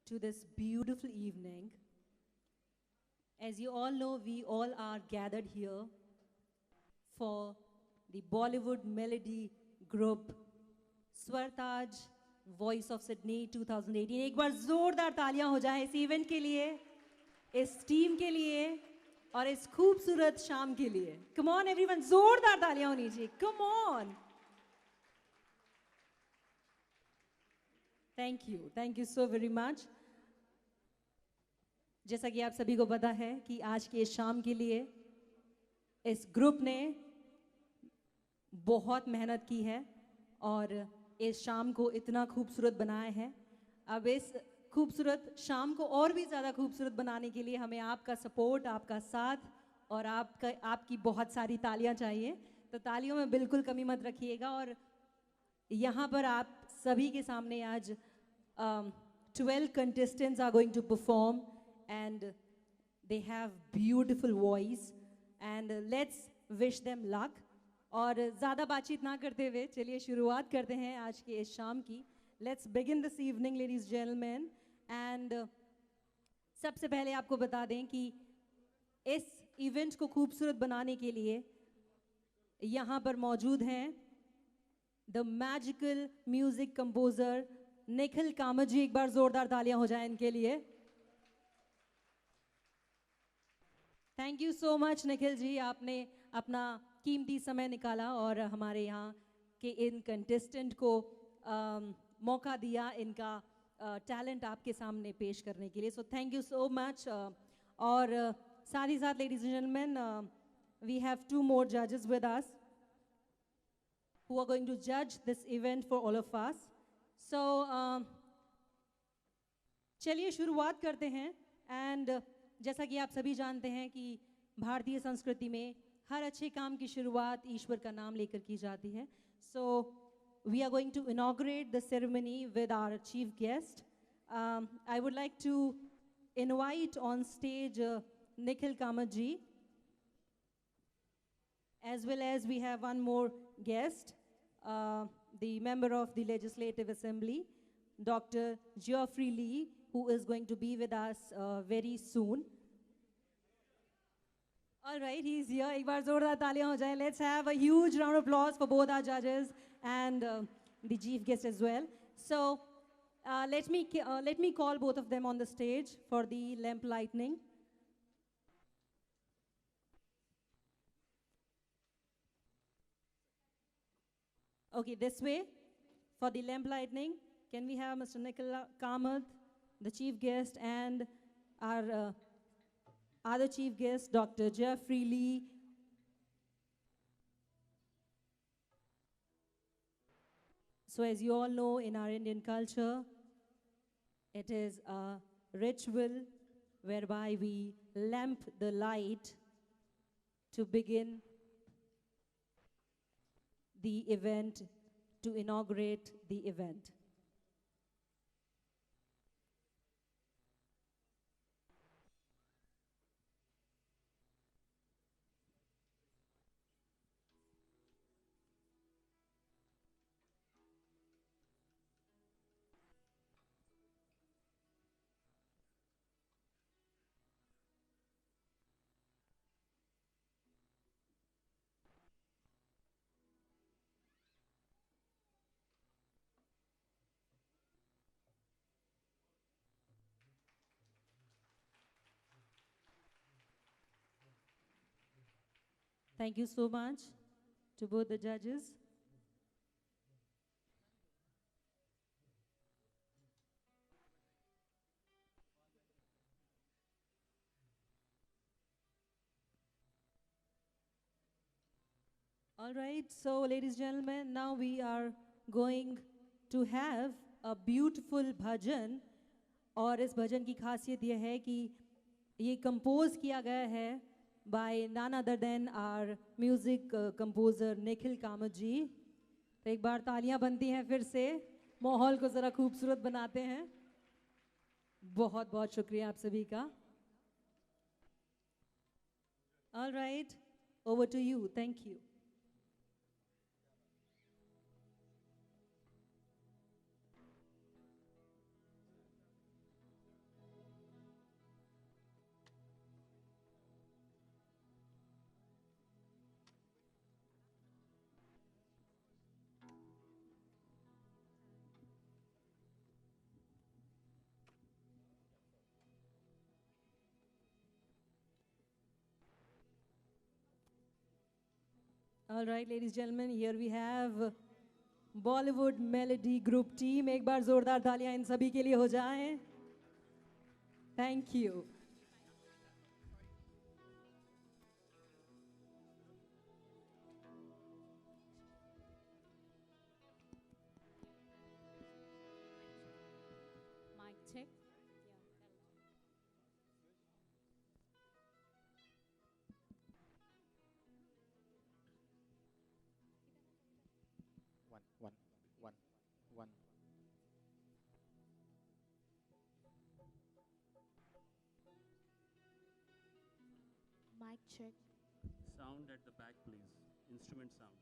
to this beautiful evening. As you all know, we all are gathered here for the Bollywood melody group Swartaj Voice of Sydney 2018. एक बार जोरदार तालियां हो जाए इस event के लिए, इस टीम के लिए और इस खूबसूरत शाम के लिए. Come on everyone, जोरदार तालियां होनी चाहिए. Come on. Thank you so very much. जैसा कि आप सभी को पता है कि आज के इस शाम के लिए इस ग्रुप ने बहुत मेहनत की है और इस शाम को इतना खूबसूरत बनाया है. अब इस खूबसूरत शाम को और भी ज़्यादा खूबसूरत बनाने के लिए हमें आपका सपोर्ट, आपका साथ और आपकी बहुत सारी तालियां चाहिए. तो तालियों में बिल्कुल कमी मत रखिएगा. और यहाँ पर आप सभी के सामने आज 12 contestants are going to perform and they have beautiful voice and let's wish them luck. और ज़्यादा बातचीत ना करते हुए चलिए शुरुआत करते हैं आज के इस शाम की. Let's begin this evening, ladies and gentlemen. And सबसे पहले आपको बता दें कि इस इवेंट को खूबसूरत बनाने के लिए यहाँ पर मौजूद हैं the magical music composer Nikhil Kamath ji. एक बार जोरदार तालियां हो जाएं इनके लिए. Thank you so much Nikhil ji, आपने अपना कीमती समय निकाला और हमारे यहाँ के इन कंटेस्टेंट को मौका दिया इनका टैलेंट आपके सामने पेश करने के लिए. So thank you so much. और साथ ही साथ ladies and gentleman, we have 2 more judges with us who are going to judge this event for all of us. So चलिए शुरुआत करते हैं. एंड जैसा कि आप सभी जानते हैं कि भारतीय संस्कृति में हर अच्छे काम की शुरुआत ईश्वर का नाम लेकर की जाती है. सो we are going to inaugurate the ceremony with our chief guest. I would like to invite on stage Nikhil Kamat ji, as well as we have one more guest, the member of the Legislative Assembly, Dr. Geoffrey Lee, who is going to be with us very soon. All right, he's here. एक बार जोरदार तालियां हो जाए. Let's have a huge round of applause for both our judges and the chief guest as well. So let me call both of them on the stage for the lamp lighting. Okay, this way for the lamp lighting. Can we have Mr. Nikhil Kamat, the chief guest, and our other chief guest, Dr. Geoffrey Lee. So as you all know, in our Indian culture, it is a ritual whereby we lamp the light to begin the event, to inaugurate the event. Thank you so much to both the judges. All right, so ladies and gentlemen, now we are going to have a beautiful bhajan. और इस भजन की खासियत यह है कि ये compose किया गया है by none other than our music composer Nikhil Kamat ji. तो एक बार तालियां बनती हैं फिर से, माहौल को ज़रा खूबसूरत बनाते हैं. बहुत बहुत शुक्रिया आप सभी का. All right, over to you. Thank you. All right, ladies and gentlemen, here we have Bollywood Melody Group team. एक बार जोरदार तालियां इन सभी के लिए हो जाएं. Thank you. Mic check. One. Mic check. Sound at the back, please. Instrument sound.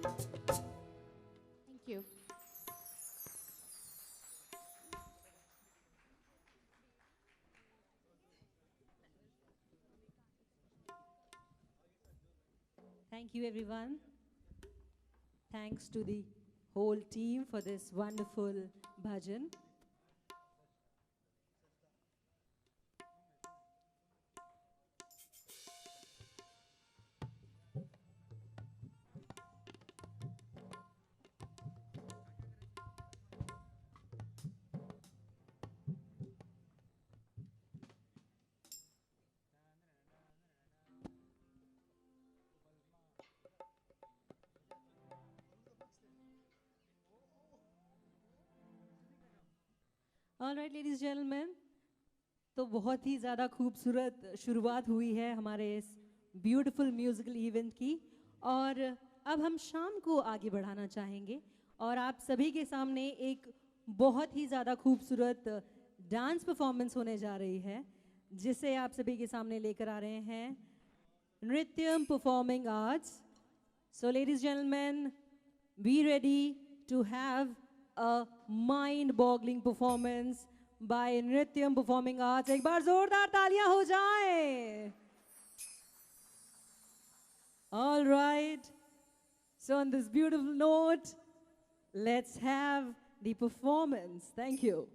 Thank you. Thank you, everyone. Thanks to the whole team for this wonderful bhajan. All right, ladies and gentlemen, तो बहुत ही ज़्यादा खूबसूरत शुरुआत हुई है हमारे इस beautiful musical event की, और अब हम शाम को आगे बढ़ाना चाहेंगे और आप सभी के सामने एक बहुत ही ज़्यादा खूबसूरत डांस परफॉर्मेंस होने जा रही है, जिसे आप सभी के सामने लेकर आ रहे हैं Nrityam performing arts. So ladies and gentlemen, be ready to have a mind-boggling performance by Nrityam Performing Arts. एक बार जोरदार तालियां हो जाएं. All right. So on this beautiful note, let's have the performance. Thank you.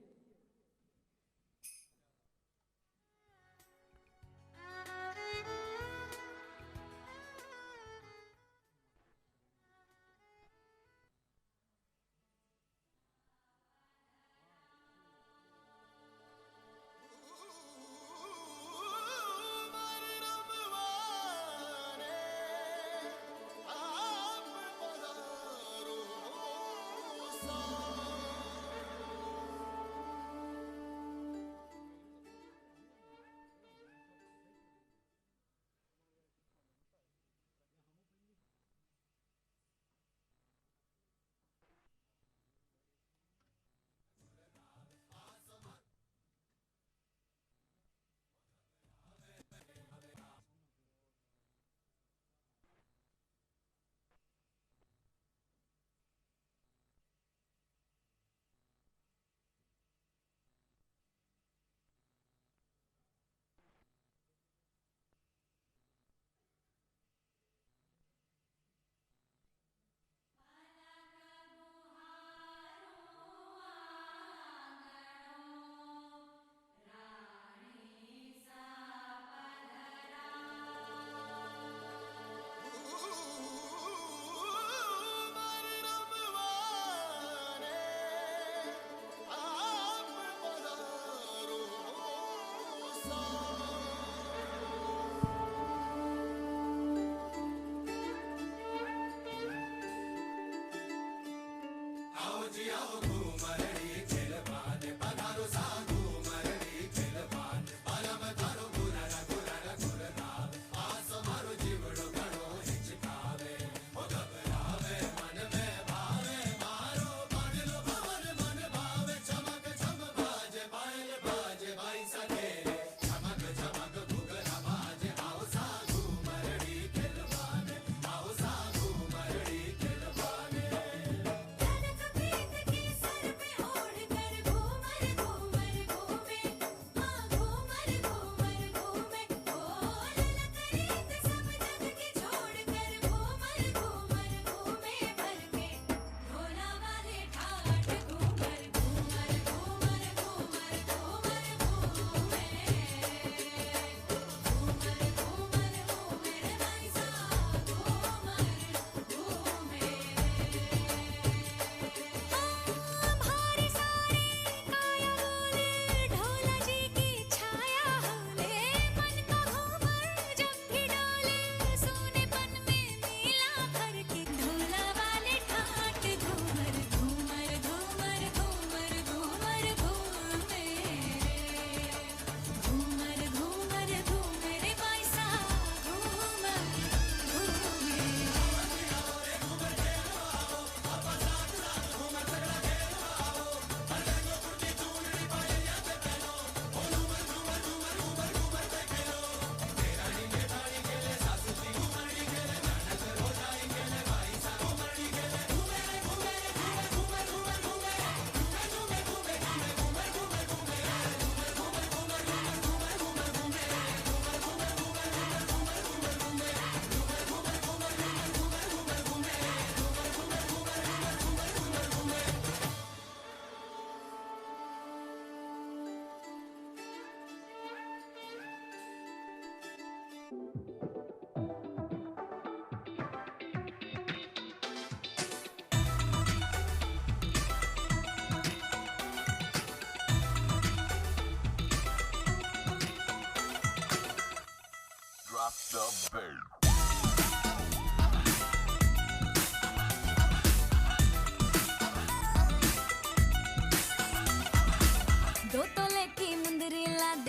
जनक पीठ के सर पे ओढ़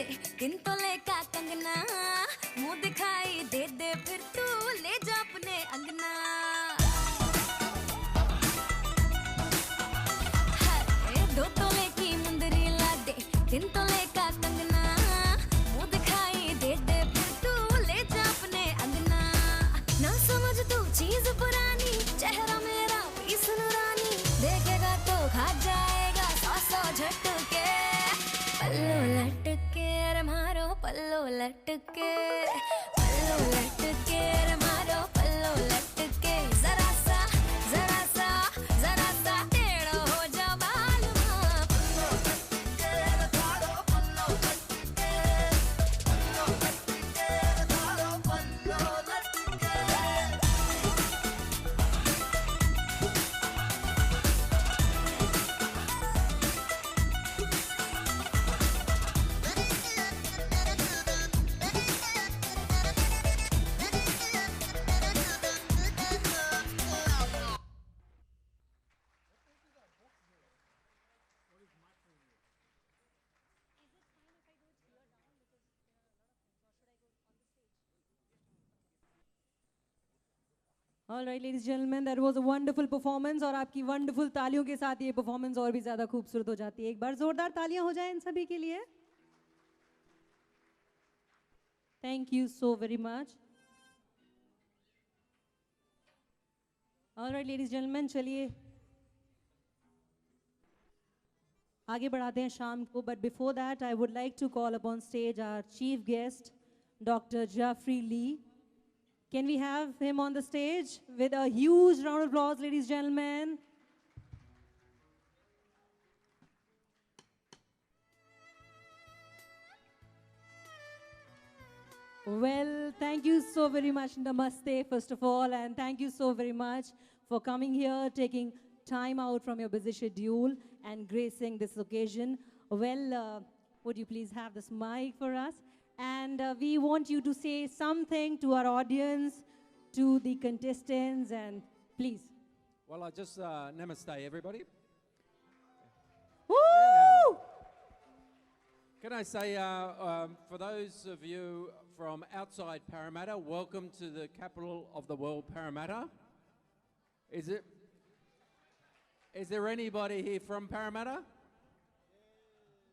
दे 3 तोले का कंगना मुंह दिखाई दे दे फिर तू ले जा अपने अंगना हाय 2 तोले की मुंदरी ला दे 3 तोले का कंगना मुंह दिखाई दे दे फिर तू ले जा अपने अंगना ना समझ तू चीज पुरानी चेहरा मेरा पीस नूरानी देखेगा तो खा जाएगा 100 झटके पल्लो लटके रे मारो पल्लो लटके रे मारो पल्लो लटके जरा सा टेढ़ो हो जा बालमा पल्लो लटके रे मारो पल्लो लटके रे मारो पल्लो लटके All right, ladies and gentlemen, that was a wonderful performance और आपकी wonderful तालियों के साथ ये performance और भी ज़्यादा खूबसूरत हो जाती है. एक बार जोरदार तालियां हो जाएं इन सभी के लिए. Thank you so very much. All right, ladies and gentlemen, चलिए आगे बढ़ाते हैं शाम को. But before that, I would like to call upon stage our chief guest, Dr. Jeffrey Lee. Can we have him on the stage with a huge round of applause, ladies and gentlemen? Well, thank you so very much. Namaste, first of all, and thank you so very much for coming here, taking time out from your busy schedule and gracing this occasion. Well, would you please have this mic for us? And we want you to say something to our audience, to the contestants, and please. Well, I just, namaste, everybody. Woo! Can I say, for those of you from outside Parramatta, welcome to the capital of the world, Parramatta. Is there anybody here from Parramatta?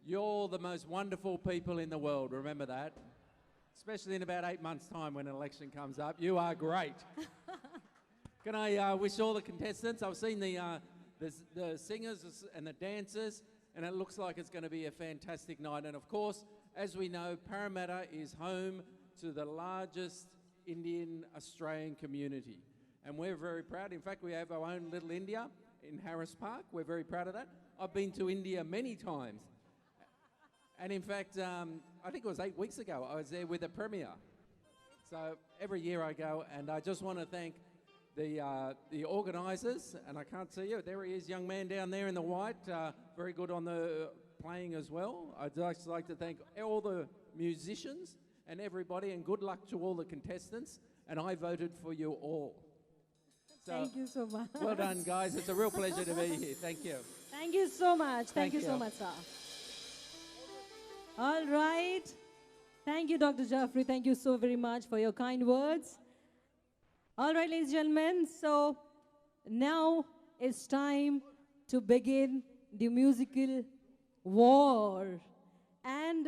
You're the most wonderful people in the world, remember that. Especially in about 8 months' time when an election comes up. You are great. Can I wish all the contestants, I've seen the singers and the dancers, and it looks like it's going to be a fantastic night. And of course, as we know, Parramatta is home to the largest Indian Australian community. And we're very proud. In fact, we have our own little India in Harris Park. We're very proud of that. I've been to India many times. And in fact, I think it was 8 weeks ago, I was there with the Premier. So every year I go, and I just want to thank the organisers, and I can't see you. There he is, young man down there in the white, very good on the playing as well. I'd just like to thank all the musicians and everybody, and good luck to all the contestants, and I voted for you all. So, Thank you so much. well done, guys. It's a real pleasure to be here. Thank you. Thank you so much. Thank you so you. much, sir. All right. Thank you, Dr. Jaffrey. Thank you so very much for your kind words. All right, ladies and gentlemen. So now it's time to begin the musical war. And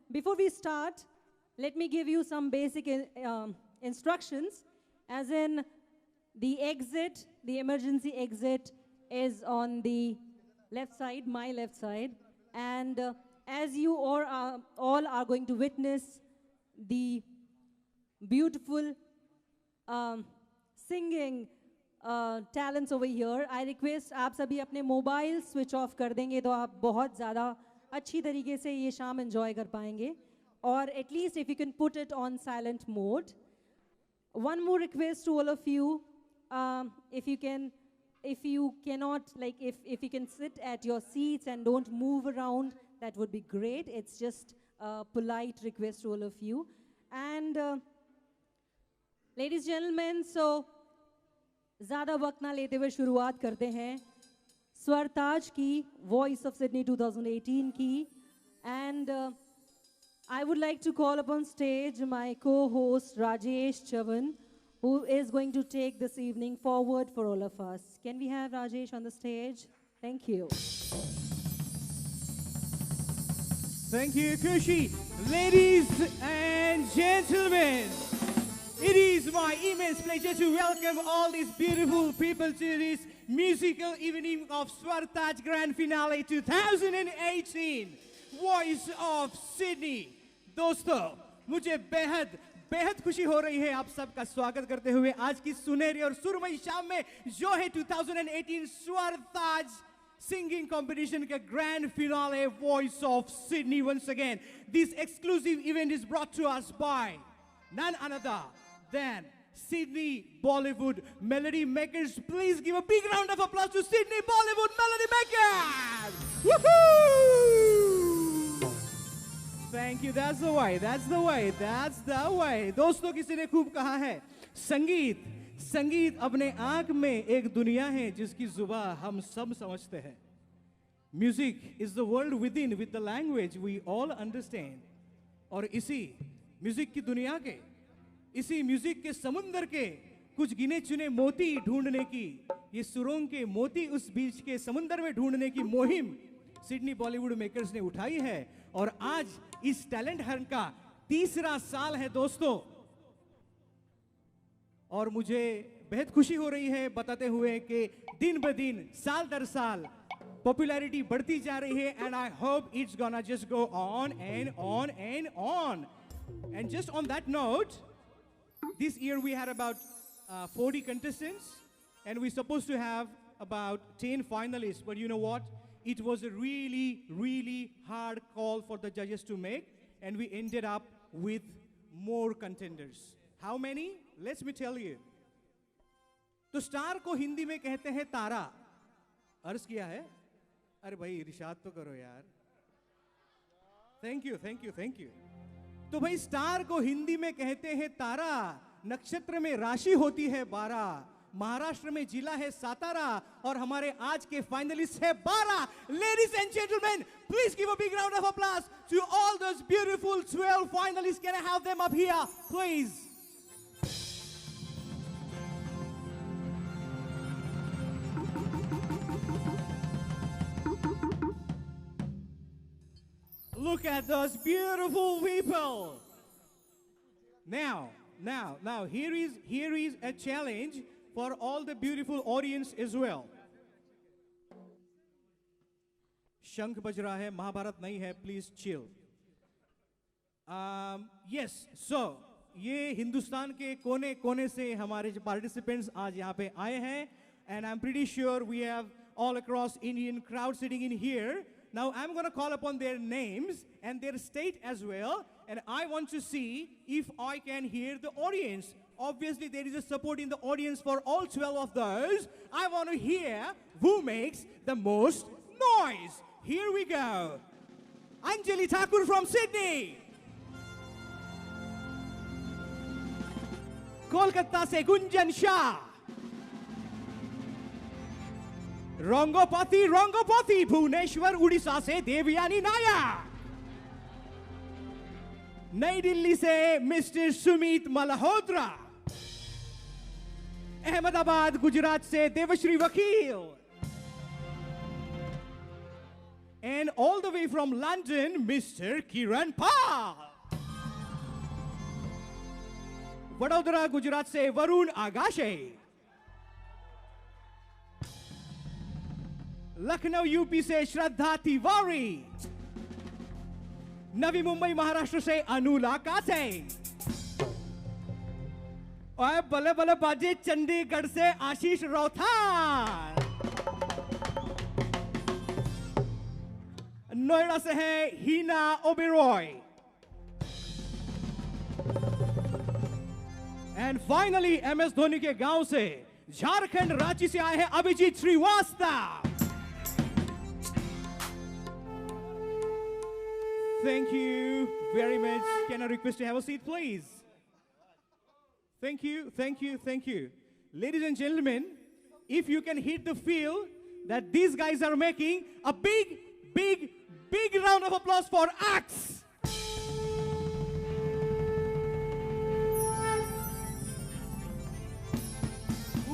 before we start, let me give you some basic instructions. As in, the exit, the emergency exit is on the left side, my left side. And as you all are going to witness the beautiful singing talents over here, I request आप सभी अपने mobile switch off कर देंगे तो आप बहुत ज़्यादा अच्छी तरीके से ये शाम enjoy कर पाएंगे. Or at least if you can put it on silent mode. One more request to all of you, if you cannot, like if you can sit at your seats and don't move around, that would be great. It's just a polite request to all of you. And ladies and gentlemen, so ज़्यादा वक्त ना लेते हुए शुरुआत करते हैं स्वरताज की Voice of Sydney 2018 की. And I would like to call upon stage my co-host Rajesh Chavan, who is going to take this evening forward for all of us. Can we have Rajesh on the stage? Thank you. Thank you, Kushi. Ladies and gentlemen, it is my immense pleasure to welcome all these beautiful people to this musical evening of Swartaj Grand Finale 2018, Voice of Sydney. दोस्तों, मुझे बेहद खुशी हो रही है आप सबका स्वागत करते हुए आज की सुनहरी और सुरमई शाम में जो है 2018 Swartaj singing competition का grand finale Voice of Sydney. Once again, this exclusive event is brought to us by none other than Sydney Bollywood Melody Makers. Please give a big round of applause to Sydney Bollywood Melody Makers. Woohoo! Thank you. That's the way. That's the way. That's the way. दोस्तों, किसी ने खूब कहा है, संगीत अपने आंख में एक दुनिया है जिसकी जुबान हम सब समझते हैं. Music is the world within with the language we all understand. और इसी म्यूजिक की दुनिया के, इसी म्यूजिक के समुंदर के कुछ गिने चुने मोती ढूंढने की, ये सुरों के मोती उस बीच के समुंदर में ढूंढने की मुहिम सिडनी बॉलीवुड मेकर्स ने उठाई है. और आज इस टैलेंट हंट का 3रा साल है दोस्तों, और मुझे बेहद खुशी हो रही है बताते हुए कि दिन ब दिन साल दर साल पॉपुलैरिटी बढ़ती जा रही है. And I hope it's gonna just go on and on and on. And just on that note, this year we had about 40 contestants and we're supposed to have about 10 finalists. But you know what? It was a really hard call for the judges to make, and we ended up with more contenders. How many? Let me tell you. तो star को हिंदी में कहते हैं तारा. अर्ज किया है? अरे भाई इरशाद तो करो यार. Thank you. तो भाई स्टार को हिंदी में कहते हैं तारा, नक्षत्र में राशि होती है 12, महाराष्ट्र में जिला है सातारा, और हमारे आज के फाइनलिस्ट है 12. Ladies and gentlemen, please give a big round of applause to all those beautiful 12 finalists. Can I have them up here, please? Look at those beautiful people. Now, here is a challenge for all the beautiful audience as well. शंख बज रहा है, महाभारत नहीं है, please chill. Yes, so ये हिंदुस्तान के कोने कोने से हमारे जो participants आज यहाँ पे आए हैं, and I'm pretty sure we have all across Indian crowd sitting in here. Now I'm going to call upon their names and their state as well, and I want to see if I can hear the audience. Obviously there is a support in the audience for all 12 of those. I want to hear who makes the most noise. Here we go. Anjali Thakur from Sydney. Kolkata se Gunjan Shah. Rangopati, Bhubaneswar, Odisha se Devyani Nayak. Nai Delhi se Mr. Sumit Malhotra. Ahmedabad, Gujarat se Devashri Vakil. And all the way from London, Mr. Kiran Pal. Vadodara, Gujarat se Varun Agashe. Lucknow, UP से श्रद्धा तिवारी. नवी मुंबई महाराष्ट्र से अनुला कासे. और बले बले बाजे चंडीगढ़ से आशीष रौथार. नोएडा से है हीना Oberoi. And finally MS Dhoni के गांव से झारखंड रांची से आए हैं Abhijit Srivastava. Thank you very much. Can I request to have a seat, please? Thank you. Ladies and gentlemen, if you can hit the feel that these guys are making, a big round of applause for Axe.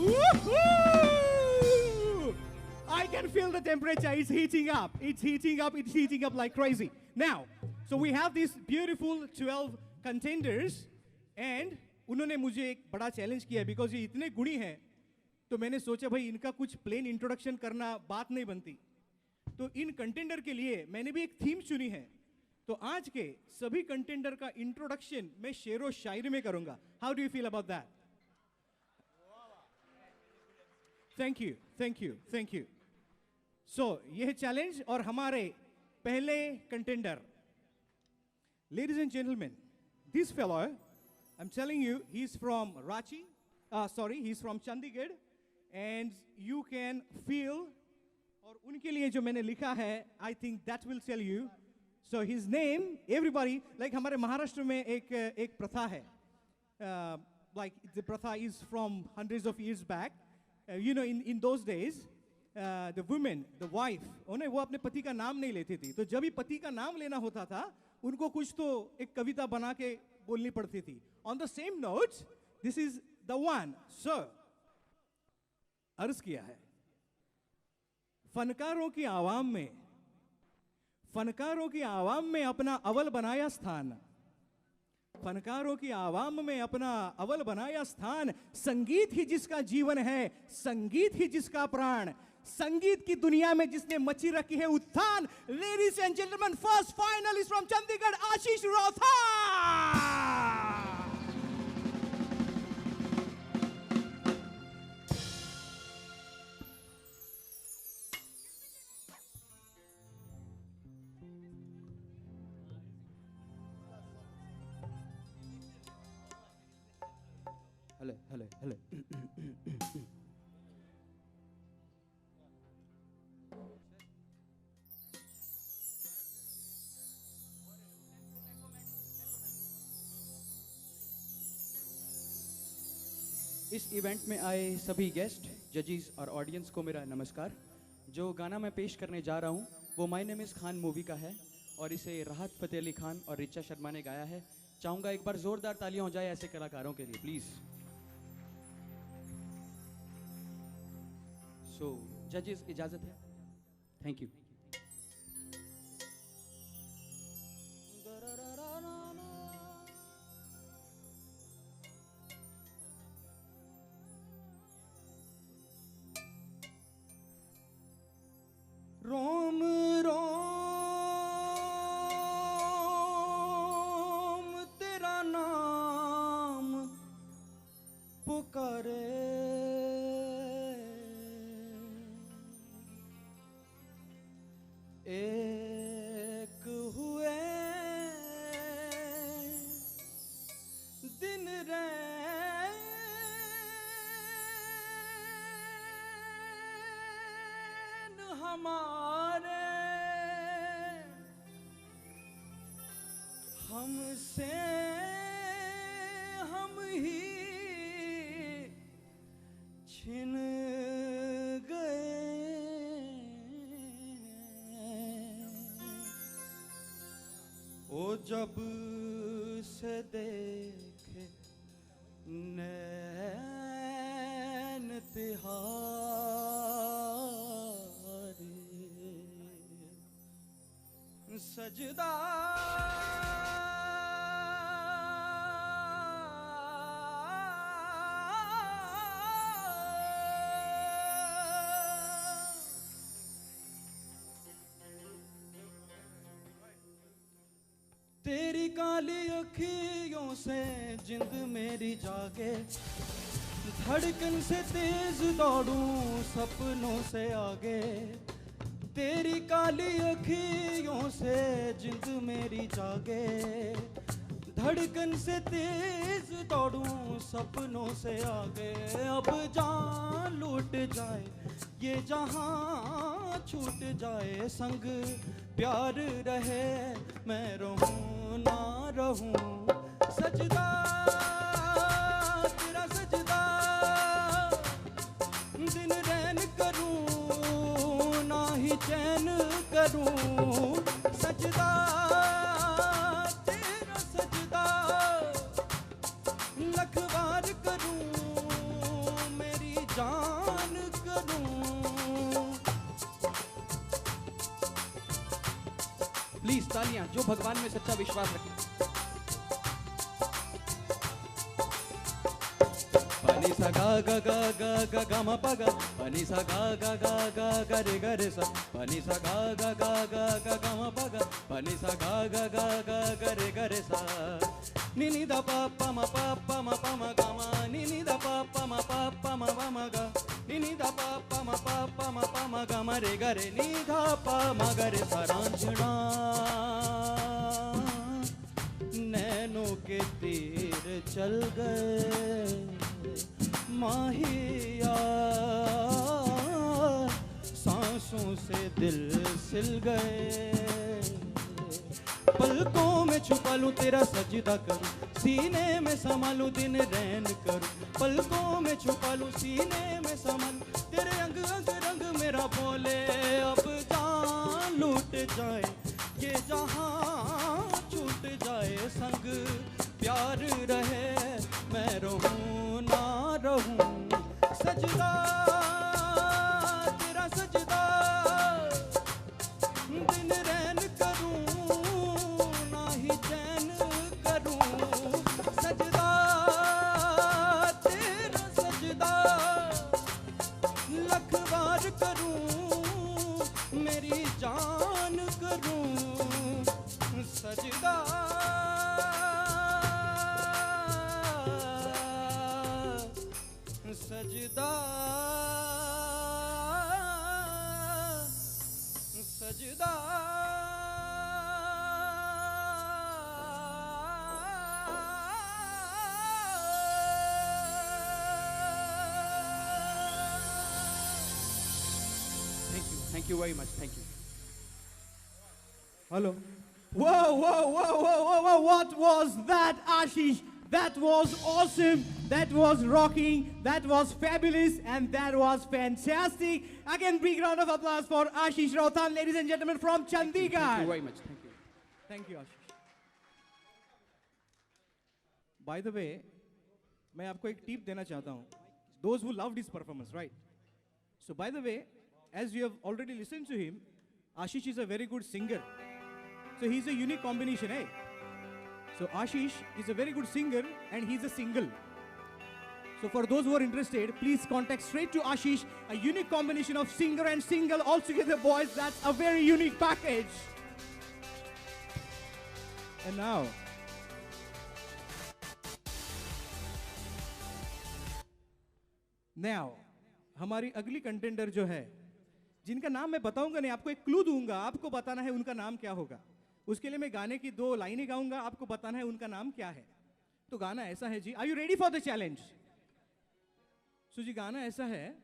Woohoo! I can feel the temperature. It's heating up. It's heating up. It's heating up like crazy. Now, so we have these beautiful 12 contenders, and उन्होंने मुझे एक बड़ा challenge किया है because ये इतने गुणी हैं, तो मैंने सोचा भाई इनका कुछ प्लेन इंट्रोडक्शन करना बात नहीं बनती, तो इन कंटेंडर के लिए मैंने भी एक थीम चुनी है. तो आज के सभी कंटेंडर का इंट्रोडक्शन मैं शेरो शायरी में करूंगा. How do you feel about that? Thank you, thank you, thank you. So यह चैलेंज और हमारे पहले contender. Ladies and gentleman, this fellow, I'm telling you, he's from Ranchi. He's from Chandigarh, and you can feel. और उनके लिए जो मैंने लिखा है, I think that will tell you. So his name, everybody, like हमारे महाराष्ट्र में एक प्रथा है. Like the pratha is from hundreds of years back. You know, in those days, the women, the wife, वो अपने पति का नाम नहीं लेती थी. तो जब भी पति का नाम लेना होता था, उनको कुछ तो एक कविता बना के बोलनी पड़ती थी. On the same note, this is the one. So, अर्ज किया है, फनकारों की आवाम में अपना अव्वल बनाया स्थान. फनकारों की आवाम में अपना अव्वल बनाया स्थान. संगीत ही जिसका जीवन है, संगीत ही जिसका प्राण. संगीत की दुनिया में जिसने मची रखी है उत्थान. Ladies and gentleman, first finalist from Chandigarh, Ashish Rauthar. Hello. इस इवेंट में आए सभी गेस्ट, जजेस और ऑडियंस को मेरा नमस्कार. जो गाना मैं पेश करने जा रहा हूँ वो my name is Khan movie का है और इसे राहत फ़तेह अली खान और रिचा शर्मा ने गाया है. चाहूँगा एक बार ज़ोरदार तालियां हो जाए ऐसे कलाकारों के लिए, प्लीज़. सो जजेस, इजाज़त है. Thank you. रोम रोम तेरा नाम पुकारे, एक हुए दिन रैन हमारे, हमसे हम ही छिन गए. ओ जब से देखे नैन तिहारे, सजदा तेरी काली अखियों से जिंद मेरी जागे, धड़कन से तेज दौड़ूं सपनों से आगे. तेरी काली अखियों से जिंद मेरी जागे, धड़कन से तेज दौड़ूं सपनों से आगे. अब जान लूट जाए ये जहां छूट जाए, संग प्यार रहे मैं रहूं ना रहूं. सजदा तेरा सजदा दिन रैन करूं ना ही चैन करूं. सजदा तेरा सजदा लख बार करूं, मेरी प्लीज तालियां जो भगवान में सच्चा विश्वास रखे। pani sa ga ga ga ga ga ga ma pa ga, pani sa ga ga ga ga ga re ga re sa, pani sa ga ga ga ga ga ga ma pa ga, pani sa ga ga ga ga ga re ga re sa, ni ni da pa pa ma ga ma, ni ni da pa pa ma ma ga, ni ni da pa pa ma ga ma re ga re, ni da pa ma ga re sa Raanjhanaa नैनों के तीर चल गए माहिया, सांसों से दिल सिल गए, पलकों में छुपा लूं तेरा सजदा करूं, सीने में समा लूं दिन रैन करूं, पलकों में छुपा लूं सीने में समा लूं, तेरे अंग अंग रंग मेरा बोले अब जान लूट जाए ये जहां छूट जाए, संग प्यार रहे मैं रहूं ना रहूं, सजदा तेरा सजदा दिन रैन करूं ना ही चैन करूं, सजदा तेरा सजदा लख बार करूं मेरी जान करूं, सजदा सजदा सजदा Thank you very much. Thank you. Hello. Whoa, whoa, whoa, whoa, whoa, whoa. What was that, Ashish? That was awesome. That was rocking. That was fabulous. And that was fantastic. Again, big round of applause for Ashish Rautan, ladies and gentlemen, from Chandigarh. Thank you very much. Thank you. Thank you, Ashish. By the way, मैं आपको एक tip देना चाहता हूँ. Those who loved his performance, right? So, by the way, as you have already listened to him, Ashish is a very good singer. So he's a unique combination, eh? So Ashish is a very good singer and he's a single. So for those who are interested, please contact straight to Ashish, a unique combination of singer and single altogether, boys. That's a very unique package. And now, हमारी अगली contender जो है, जिनका नाम मैं बताऊंगा नहीं, आपको एक क्लू दूंगा, आपको बताना है उनका नाम क्या होगा. उसके लिए मैं गाने की 2 लाइनें गाऊंगा, आपको बताना है उनका नाम क्या है. तो गाना ऐसा है जी, are you ready for the challenge? So जी गाना ऐसा है.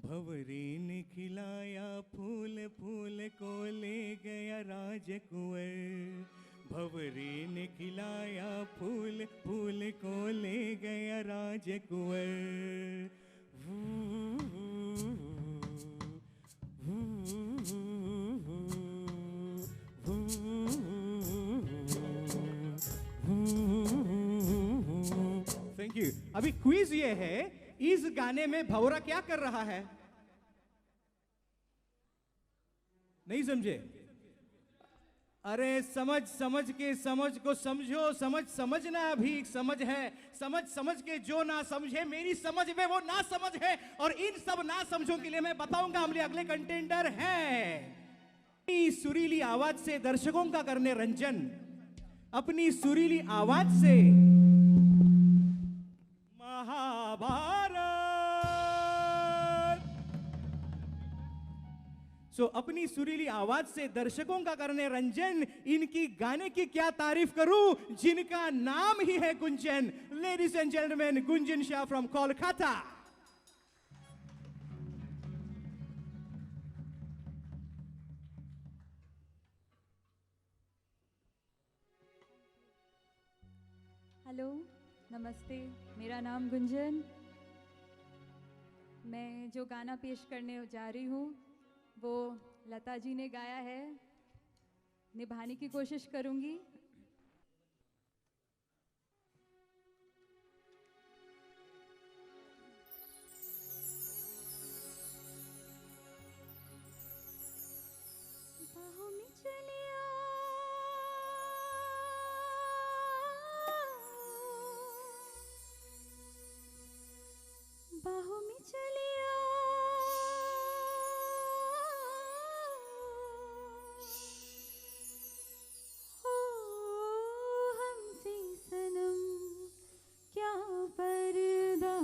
भंवरे ने खिलाया फूल, फूल को ले गया राजकुंवर, भंवरे ने खिलाया फूल, फूल को ले गया राजकुंवर. Thank you. अभी क्विज ये है, इस गाने में भंवरा क्या कर रहा है? नहीं समझे? अरे समझ समझ के समझ को समझो, समझ समझना भी समझ है, समझ समझ के जो ना समझे मेरी समझ में वो ना समझ है. और इन सब ना समझों के लिए मैं बताऊंगा हमारे अगले कंटेंडर हैं. अपनी सुरीली आवाज से दर्शकों का करने रंजन, अपनी सुरीली आवाज से महाभारत. सो अपनी सुरीली आवाज से दर्शकों का करने रंजन, इनकी गाने की क्या तारीफ करूं, जिनका नाम ही है Gunjan. Ladies and gentleman, Gunjan Shah from Kolkata. Hello, नमस्ते, मेरा नाम गुंजन. मैं जो गाना पेश करने जा रही हूँ वो लता जी ने गाया है, निभाने की कोशिश करूँगी. बाहों बाहों में चलिया हो हमसे सनम क्या पर्दा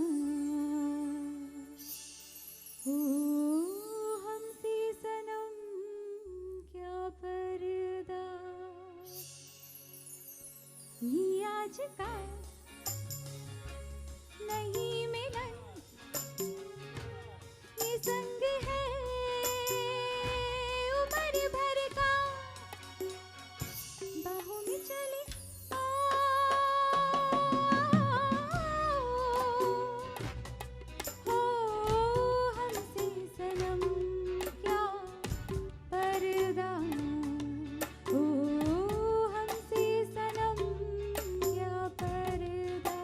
हो हमसे सनम क्या पर्दा ये आज का नहीं मिलन ये संग है उम्र भर का बाहों में चले हो हमसे सनम क्या पर्दा हो हमसे सनम क्या पर्दा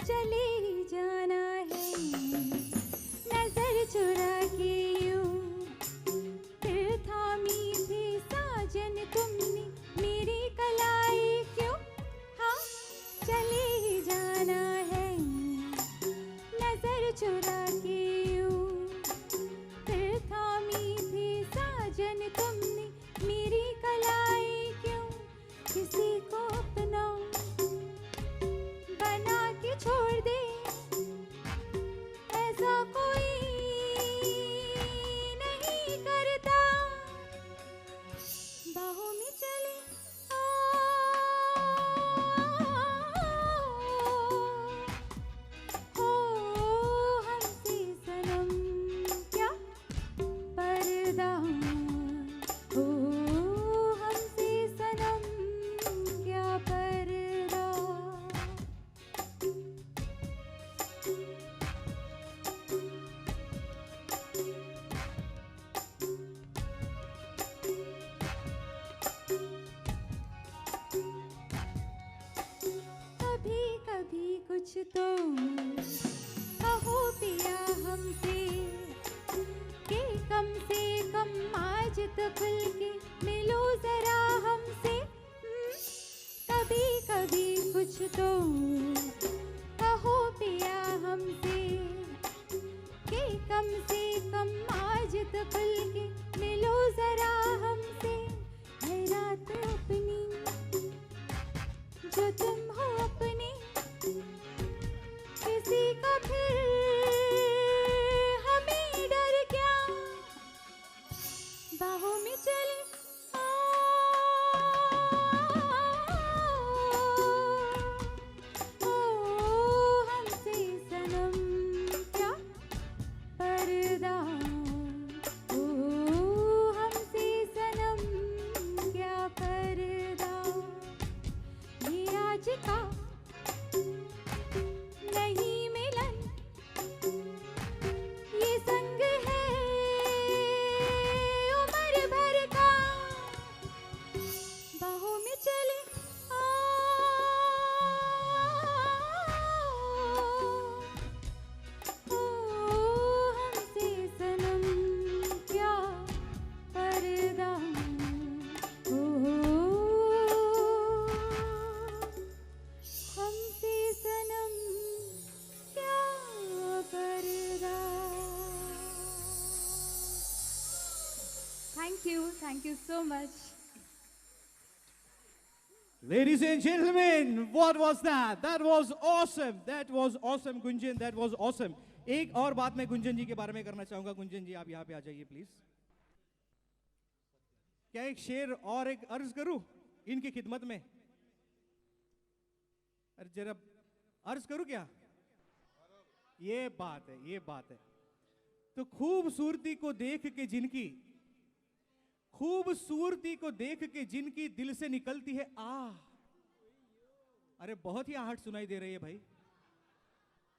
चले जाना है नजर चुरा के यूं फिर थामी थी साजन तुमने मेरी कलाई क्यों हाँ चले जाना है नजर चुरा के यूं फिर थामी थी साजन तुमने मेरी कलाई क्यों किसी को अपना बना के छोड़ दे ऐसा कोई नहीं करता बाहों में चले हो हमसे सनम क्या पर्दा हो हमसे सनम क्या पर्दा कभी कभी कुछ तो कहो पिया हमसे कि कम से कम आज तो खुल के मिलो जरा हमसे कभी कभी कुछ तो कहो पिया हमसे कि कम से कम आज तो खुल के मिलो जरा हमसे है रात अपनी जो तुम हो अपनी किसी का फिर हमें डर क्या बाहों में चले ओ हमसे सनम क्या पर्दा ओ हमसे सनम क्या पर्दा ये आज का नहीं मिलन ये संग है उम्र भर का बाहों में चले ओ हमसे सनम क्या पर्दा ओ हमसे सनम क्या पर्दा thank you so much Ladies and gentlemen, what was that? That was awesome. That was awesome, Gunjan. That was awesome. एक और बात मैं गुंजन जी के बारे में करना चाहूंगा. गुंजन जी आप यहाँ पे आ जाइए प्लीज. क्या एक शेर और एक अर्ज करूं इनकी खिदमत में? अरे जरा अर्ज करूं क्या? ये बात है, ये बात है. तो खूबसूरती को देख के जिनकी खूबसूरती को देख के जिनकी दिल से निकलती है अरे बहुत ही आहट सुनाई दे रही है भाई,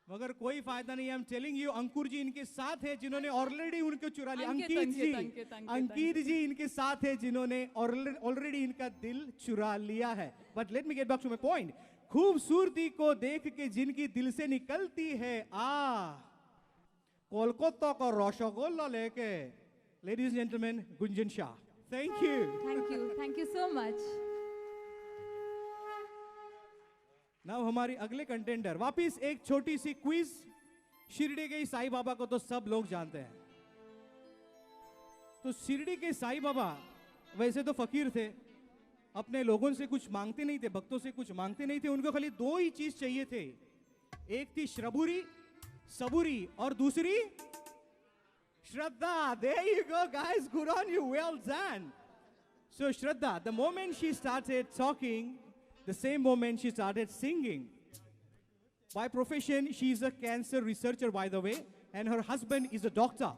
मगर कोई फायदा नहीं. आई एम टेलिंग यू, अंकुर जी इनके साथ है जिन्होंने ऑलरेडी उनको चुरा लिया. अंकित जी इनके साथ है जिन्होंने ऑलरेडी इनका दिल चुरा लिया है. But let me get back to my point. खूबसूरती को देख के जिनकी दिल से निकलती है कोलकाता का रसगुल्ला लेके, ladies and gentlemen, Gunjan Shah. Thank you. Thank you so much. Now हमारी अगले कंटेंडर, वापिस एक छोटी सी क्विज। शिरडी के साईं बाबा को तो सब लोग जानते हैं। तो शिरडी के साईं बाबा वैसे तो फकीर थे, अपने लोगों से कुछ मांगते नहीं थे, भक्तों से कुछ मांगते नहीं थे, उनको खाली दो ही चीज चाहिए थे। एक थी श्रबुरी, सबुरी, और दूसरी श्रद्धा। There you go, guys. Good on you. Well done. So Shraddha, the moment she started talking, the same moment she started singing. By profession, she is a cancer researcher, by the way, and her husband is a doctor,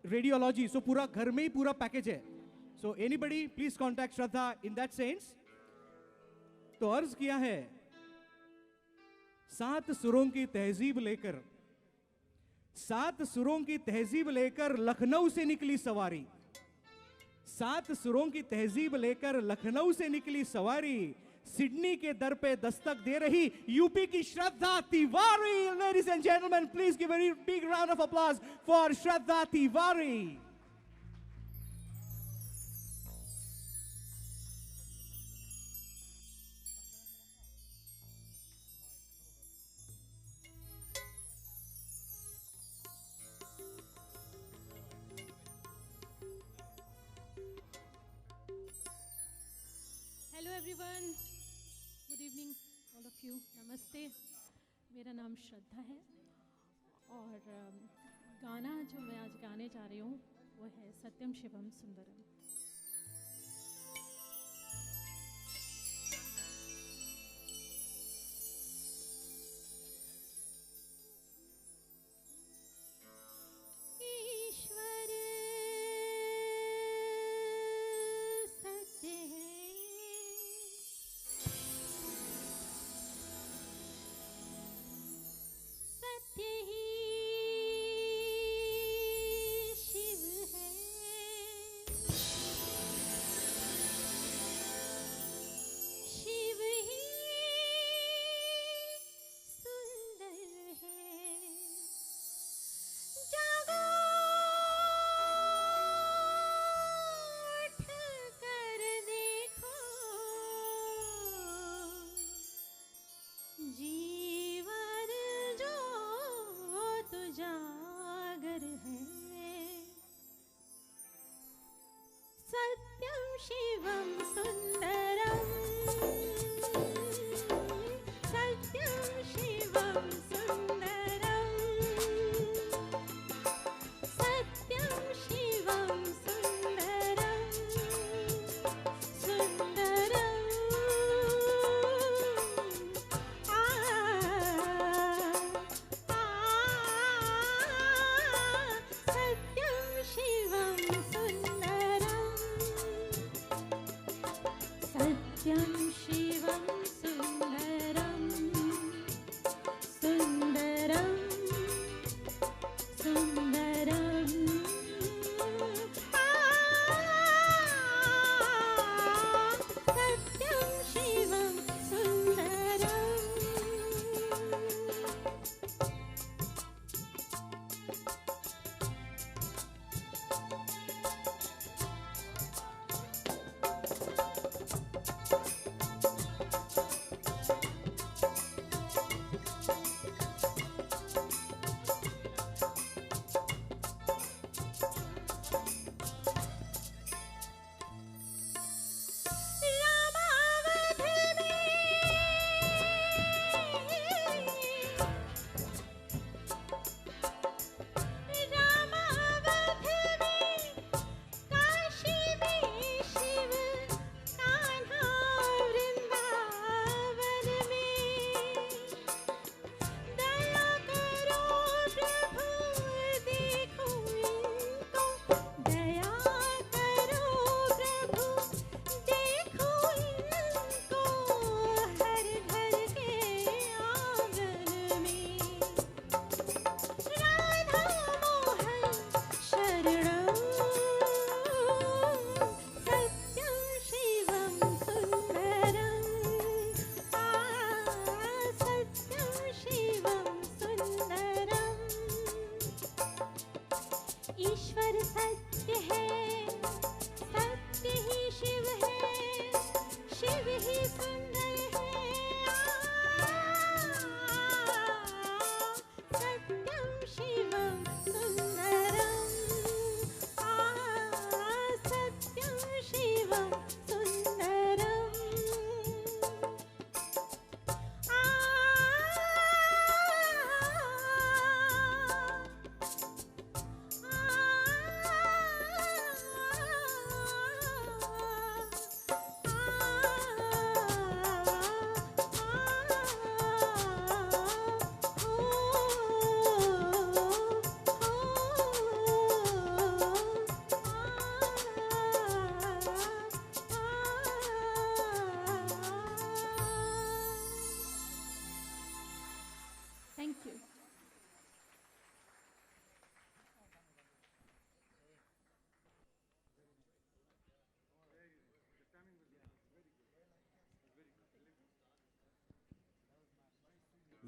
radiology. So पूरा घर में ही पूरा package है. So anybody, please contact Shraddha in that sense. तो अर्ज किया है, 7 सुरों की तहजीब लेकर, 7 सुरों की तहजीब लेकर लखनऊ से निकली सवारी, 7 सुरों की तहजीब लेकर लखनऊ से निकली सवारी, सिडनी के दर पे दस्तक दे रही यूपी की श्रद्धा Tiwari. Ladies and gentlemen, please give a big round of applause for Shraddha Tiwari. Hello everyone, good evening all of you, नमस्ते। मेरा नाम श्रद्धा है और गाना जो मैं आज गाने जा रही हूँ वो है सत्यम शिवम सुंदरम। शिवम सुंदरम, सत्यम शिवम सुंदरम, सत्यम शिवम सुंदरम, सुंदरम सत्यम शिवम सुंदरम। सत्य है, सत्य ही शिव है, शिव ही सुंदर है। सत्यम शिवम सुंदरम, सत्यम Shivam Sundaram. Thank you.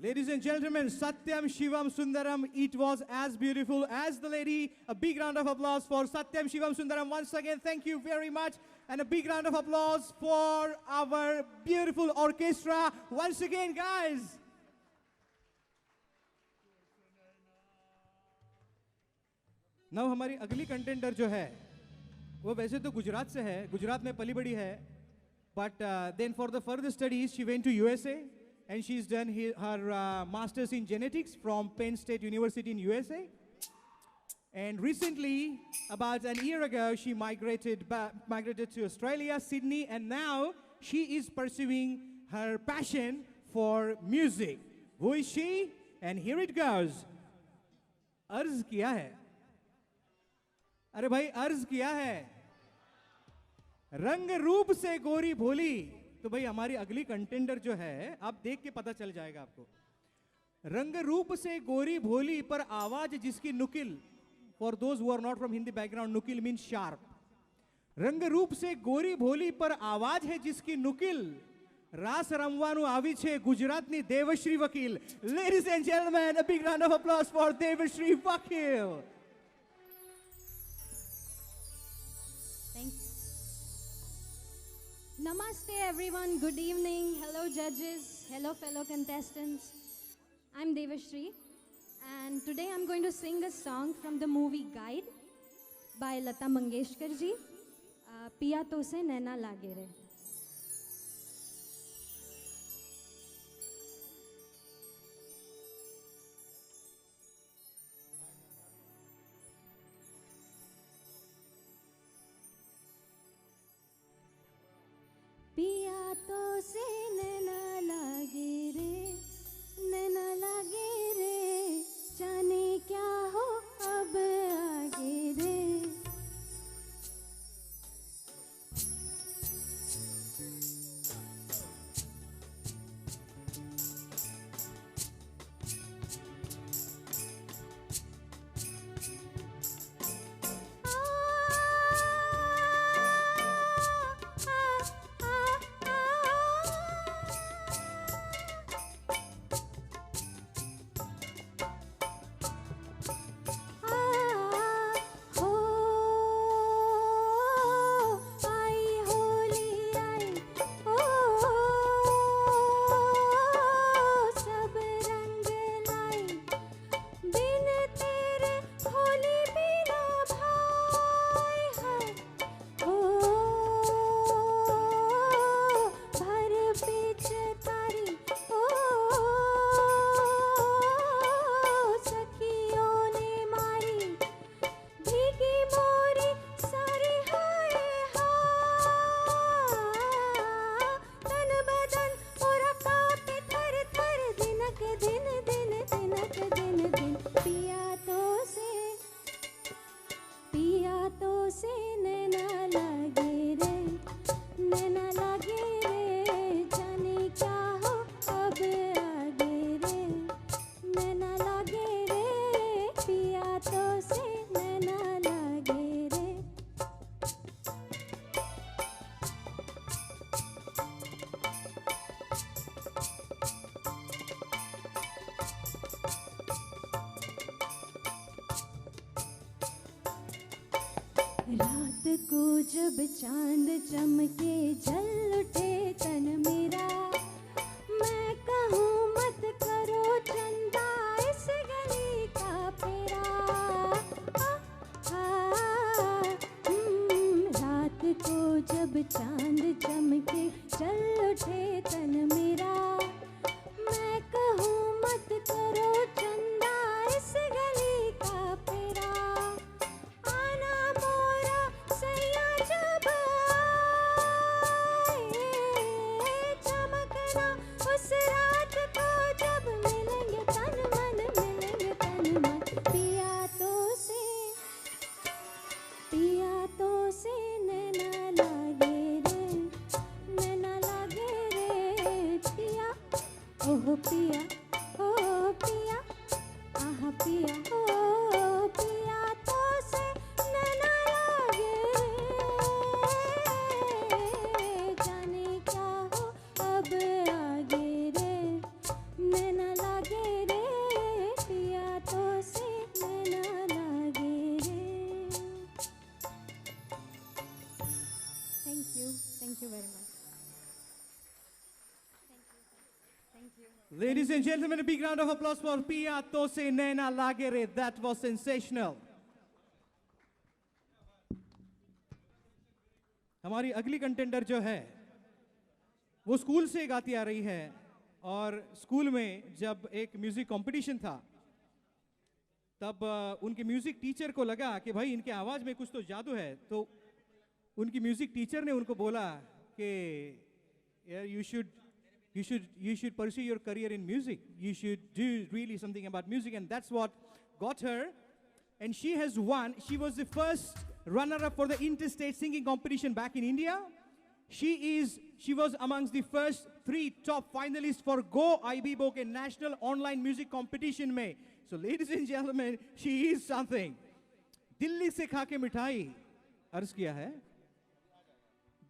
Ladies and gentlemen, Satyam Shivam Sundaram, it was as beautiful as the lady. A big round of applause for Satyam Shivam Sundaram. Once again, thank you very much. And a big round of applause for our beautiful orchestra. Once again, guys. Now, हमारी अगली contender जो है वो वैसे तो गुजरात से है, गुजरात में पली बड़ी है, but then for the further studies she went to USA and she's done her masters in genetics from Penn State University in USA. And recently, about a year ago, she migrated to Australia, Sydney, and now she is pursuing her passion for music. Who is she? And here it goes. अर्ज किया है, अरे भाई अर्ज किया है, रंग रूप से गोरी भोली। तो भाई हमारी अगली कंटेंडर जो है, आप देख के पता चल जाएगा आपको। रंग रूप से गोरी भोली पर आवाज जिसकी नुकिल, for those who are not from Hindi background, nukil means sharp. रंग रूप से गोरी भोली पर आवाज है जिसकी नुकिल, रास रमवानु आवी छे गुजरातनी देवश्री वकील. Ladies and gentlemen, a big round of applause for Devashri Vakil. Thanks. Namaste everyone, good evening, hello judges, hello fellow contestants. I'm Devashri and today I'm going to sing a song from the movie Guide by Lata Mangeshkar ji, Piya To Se Naina Lage Re. पिया तो से नैना लागे रे, नैना लागे रे, जाने क्या हो अब आगे रे. को जब चांद चमके जल उठे तन मेरा, मैं कहूँ मत करो चंदा इस गली का फेरा। रात को जब चांद चमके जल उठे तन मेरा, मैं कहूँ मत करो चंदा इस गली का फेरा। आना मोरा सैया जब आए, चमकना उस रात को जब मिलेंगे तन मन, मिलेंगे तन मन। पिया तो से नैना लागे रे, नैना लागे रे पिया। ओह पिया, ओह पिया, आह पिया, ओह पिया तो से नैना लागे रे। जाने क्या हो अब आगे रे, नैना लागे रे पिया तो से नैना लागे रे। Thank you very much. Thank you. Ladies and gentlemen, a big round of applause for Pia Tose Naina Lagere. That was sensational. हमारी अगली कंटेंडर जो है वो स्कूल से गाती आ रही है, और स्कूल में जब एक म्यूजिक कंपटीशन था तब उनके म्यूजिक टीचर को लगा कि भाई इनके आवाज में कुछ तो जादू है, तो उनकी म्यूजिक टीचर ने उनको बोला कि यार you should pursue your career in music. You should do really something about music, and that's what got her. And she has won. She was the first runner-up for the interstate singing competition back in India. She was amongst the first 3 top finalists for Go IB Boke National Online Music Competition में. So ladies and gentlemen, she is something. Delhi से खा के मिठाई अर्ज किया है,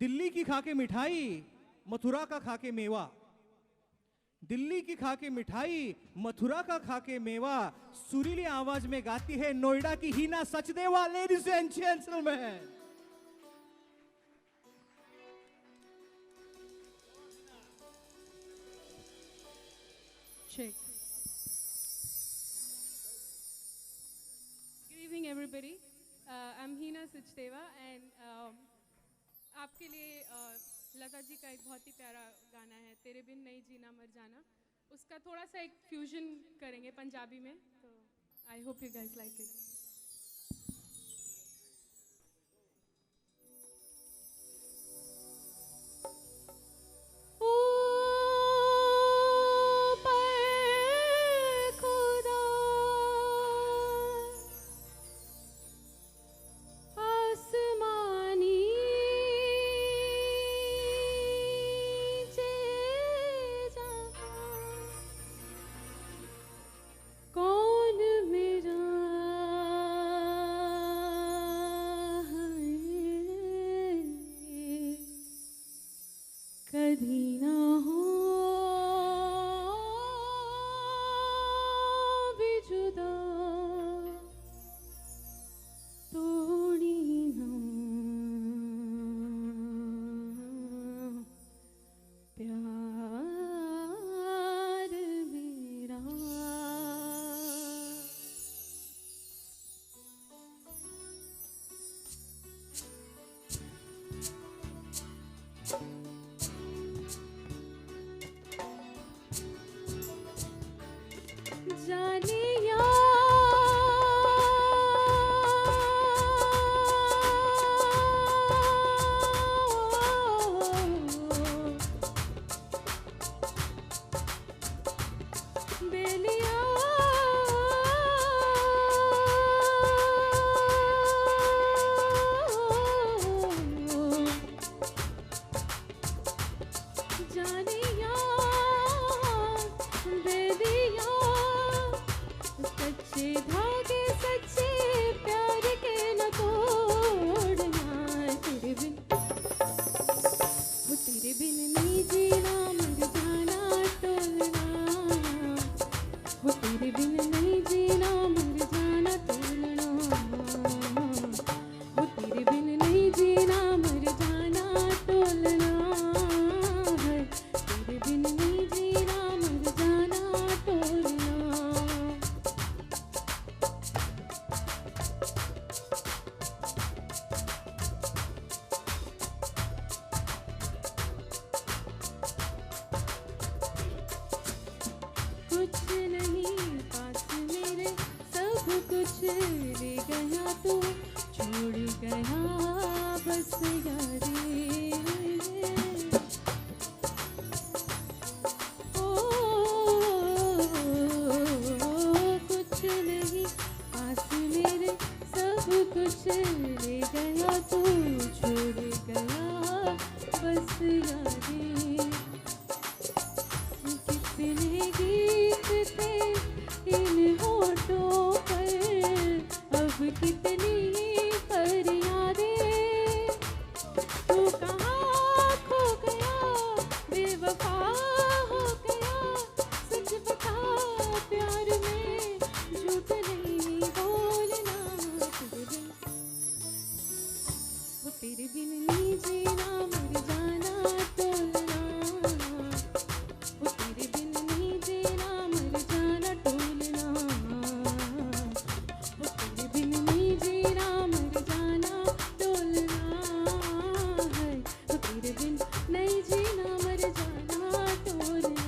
दिल्ली की खा के मिठाई, मथुरा का खा के मेवा। दिल्ली की खा के मिठाई, मथुरा का खा के मेवा, सुरीली आवाज में गाती है नोएडा की Heena Sachdeva. Ladies and gentleman, Check. Good evening, everybody. I'm Hina Sachdeva, and आपके लिए लता जी का एक बहुत ही प्यारा गाना है, तेरे बिन नहीं जीना मर जाना। उसका थोड़ा सा एक फ्यूजन करेंगे पंजाबी में, तो I hope you guys like it. कौन मेरा ले गया तू छोड़ गया बस यारी ओ कुछ नहीं पास मेरे सब कुछ ले गया तू छोड़ गया बस यारी कितने गीत थे इन होठों पर अब कितनी फरियादें तू कहाँ खो गया बेवफा हो गया सच बता प्यार में झूठ नहीं बोलना तेरे बिन वो तेरे बिन नहीं जीना मर जाना टोलना वो तेरे बिन नहीं जीना मर जाना टोलना वो तेरे बिन नहीं जीना मर जाना टोलना है वो तेरे बिन नहीं जीना मर जाना टोलना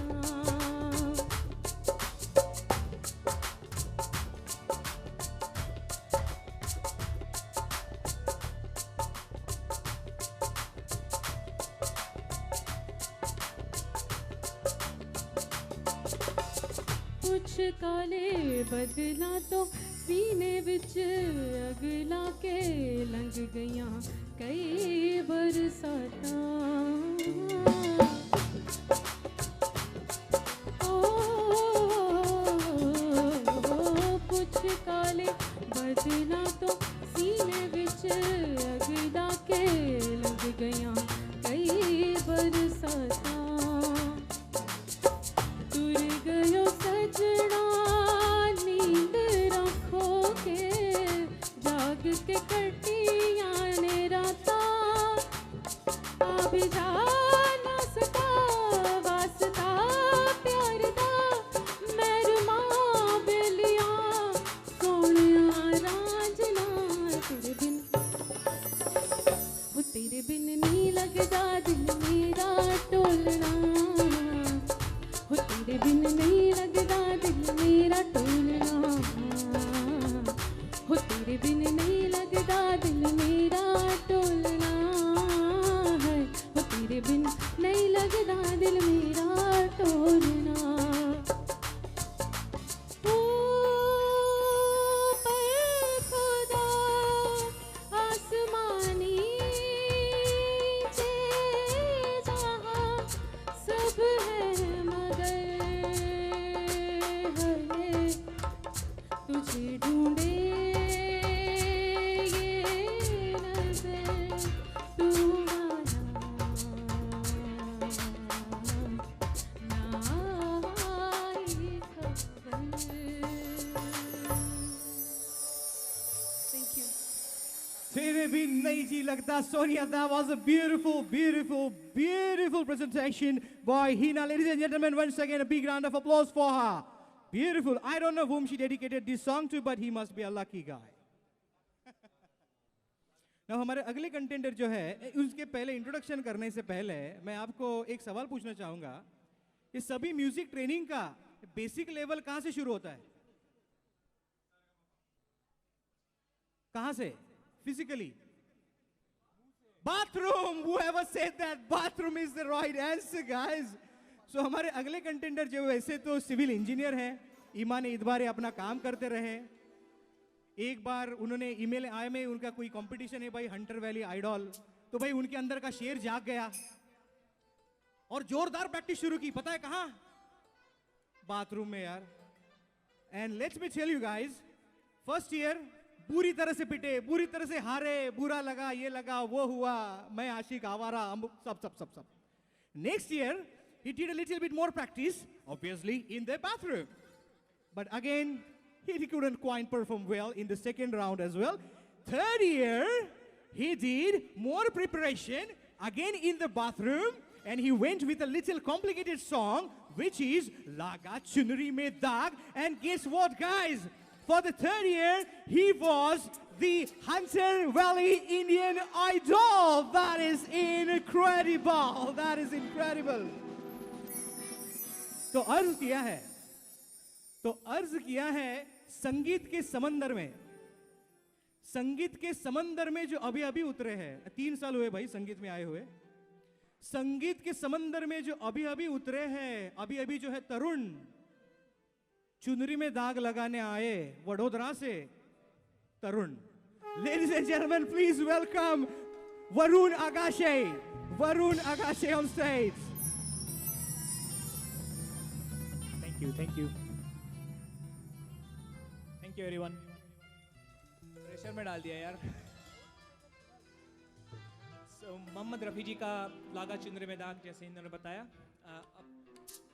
कुछ काले बदला तो सीने विच अगला के लंघ गया कई बरसाता कुछ काले बदला तो सीने विच अगला के लंघ गया कई बरसाता तुर गयो सजना नींद रखो के जाग के कटियां ने राता अभी जा ना सका वास्ता प्यार दा मेहरमा बेलिया सोनिया रांझना तेरे बिन वो तेरे बिन नहीं लगदा दिल मेरा टोलना वो तेरे बिन नहीं लगदा दिल मेरा टोलना वो तेरे बिन नहीं लगदा दिल मेरा टोलना है वो तेरे बिन नहीं लगदा दिल मेरा टोलना ओ पर खुदा आसमानी चे जहाँ सब है मगर है तुझे ढूंढे ये नजर तू आया ना आई खबर थैंक यू तेरे भी नहीं जी लगता. Sonia, that was a beautiful, beautiful, beautiful presentation by Hina. Ladies and gentlemen, once again, a big round of applause for her. Beautiful. I don't know whom she dedicated this song to, but he must be a lucky guy. Now, हमारे अगले contender जो है, उसके पहले introduction करने से पहले मैं आपको एक सवाल पूछना चाहूँगा. ये सभी म्यूजिक ट्रेनिंग का बेसिक लेवल कहाँ से शुरू होता है? कहाँ से? Physically. Bathroom. Whoever said that, bathroom is the right answer, guys. So हमारे अगले कंटेंडर जो वैसे तो सिविल इंजीनियर हैं, ईमान इतबारे अपना काम करते रहे. एक बार उन्होंने ईमेल आए में उनका कोई कंपटीशन है भाई हंटर वैली आइडॉल, तो भाई उनके अंदर का शेर जाग गया और जोरदार प्रैक्टिस शुरू की. पता है कहाँ? बाथरूम में यार. And let's me tell you guys, first year बुरी तरह से पिटे, बुरी तरह से हारे, बुरा लगा, ये लगा, वो हुआ, मैं आशिक आवारा, सब सब सब सब. Next year, he did a little bit more practice, obviously in the bathroom. But again, he couldn't quite perform well in the second round as well. Third year, he did more preparation, again in the bathroom, and he went with a little complicated song, which is Laga Chunri Mein Daag. And guess what, guys? For the third year, he was the Hunter Valley Indian Idol. That is incredible. That is incredible. तो अर्ज किया है संगीत के समंदर में संगीत के समंदर में जो अभी अभी उतरे हैं, 3 साल हुए भाई संगीत में आए हुए, संगीत के समंदर में जो अभी अभी उतरे हैं, अभी अभी जो है तरुण, चुनरी में दाग लगाने आए वडोदरा से तरुण. Ladies and gentlemen, please welcome Varun Agashe. Varun Agashe on stage. Thank you, thank you. Thank you everyone. Pressure में डाल दिया यार. So, मोहम्मद रफ़ी जी का लागा चुनरी में दाग, जैसे इन्होंने बताया, अब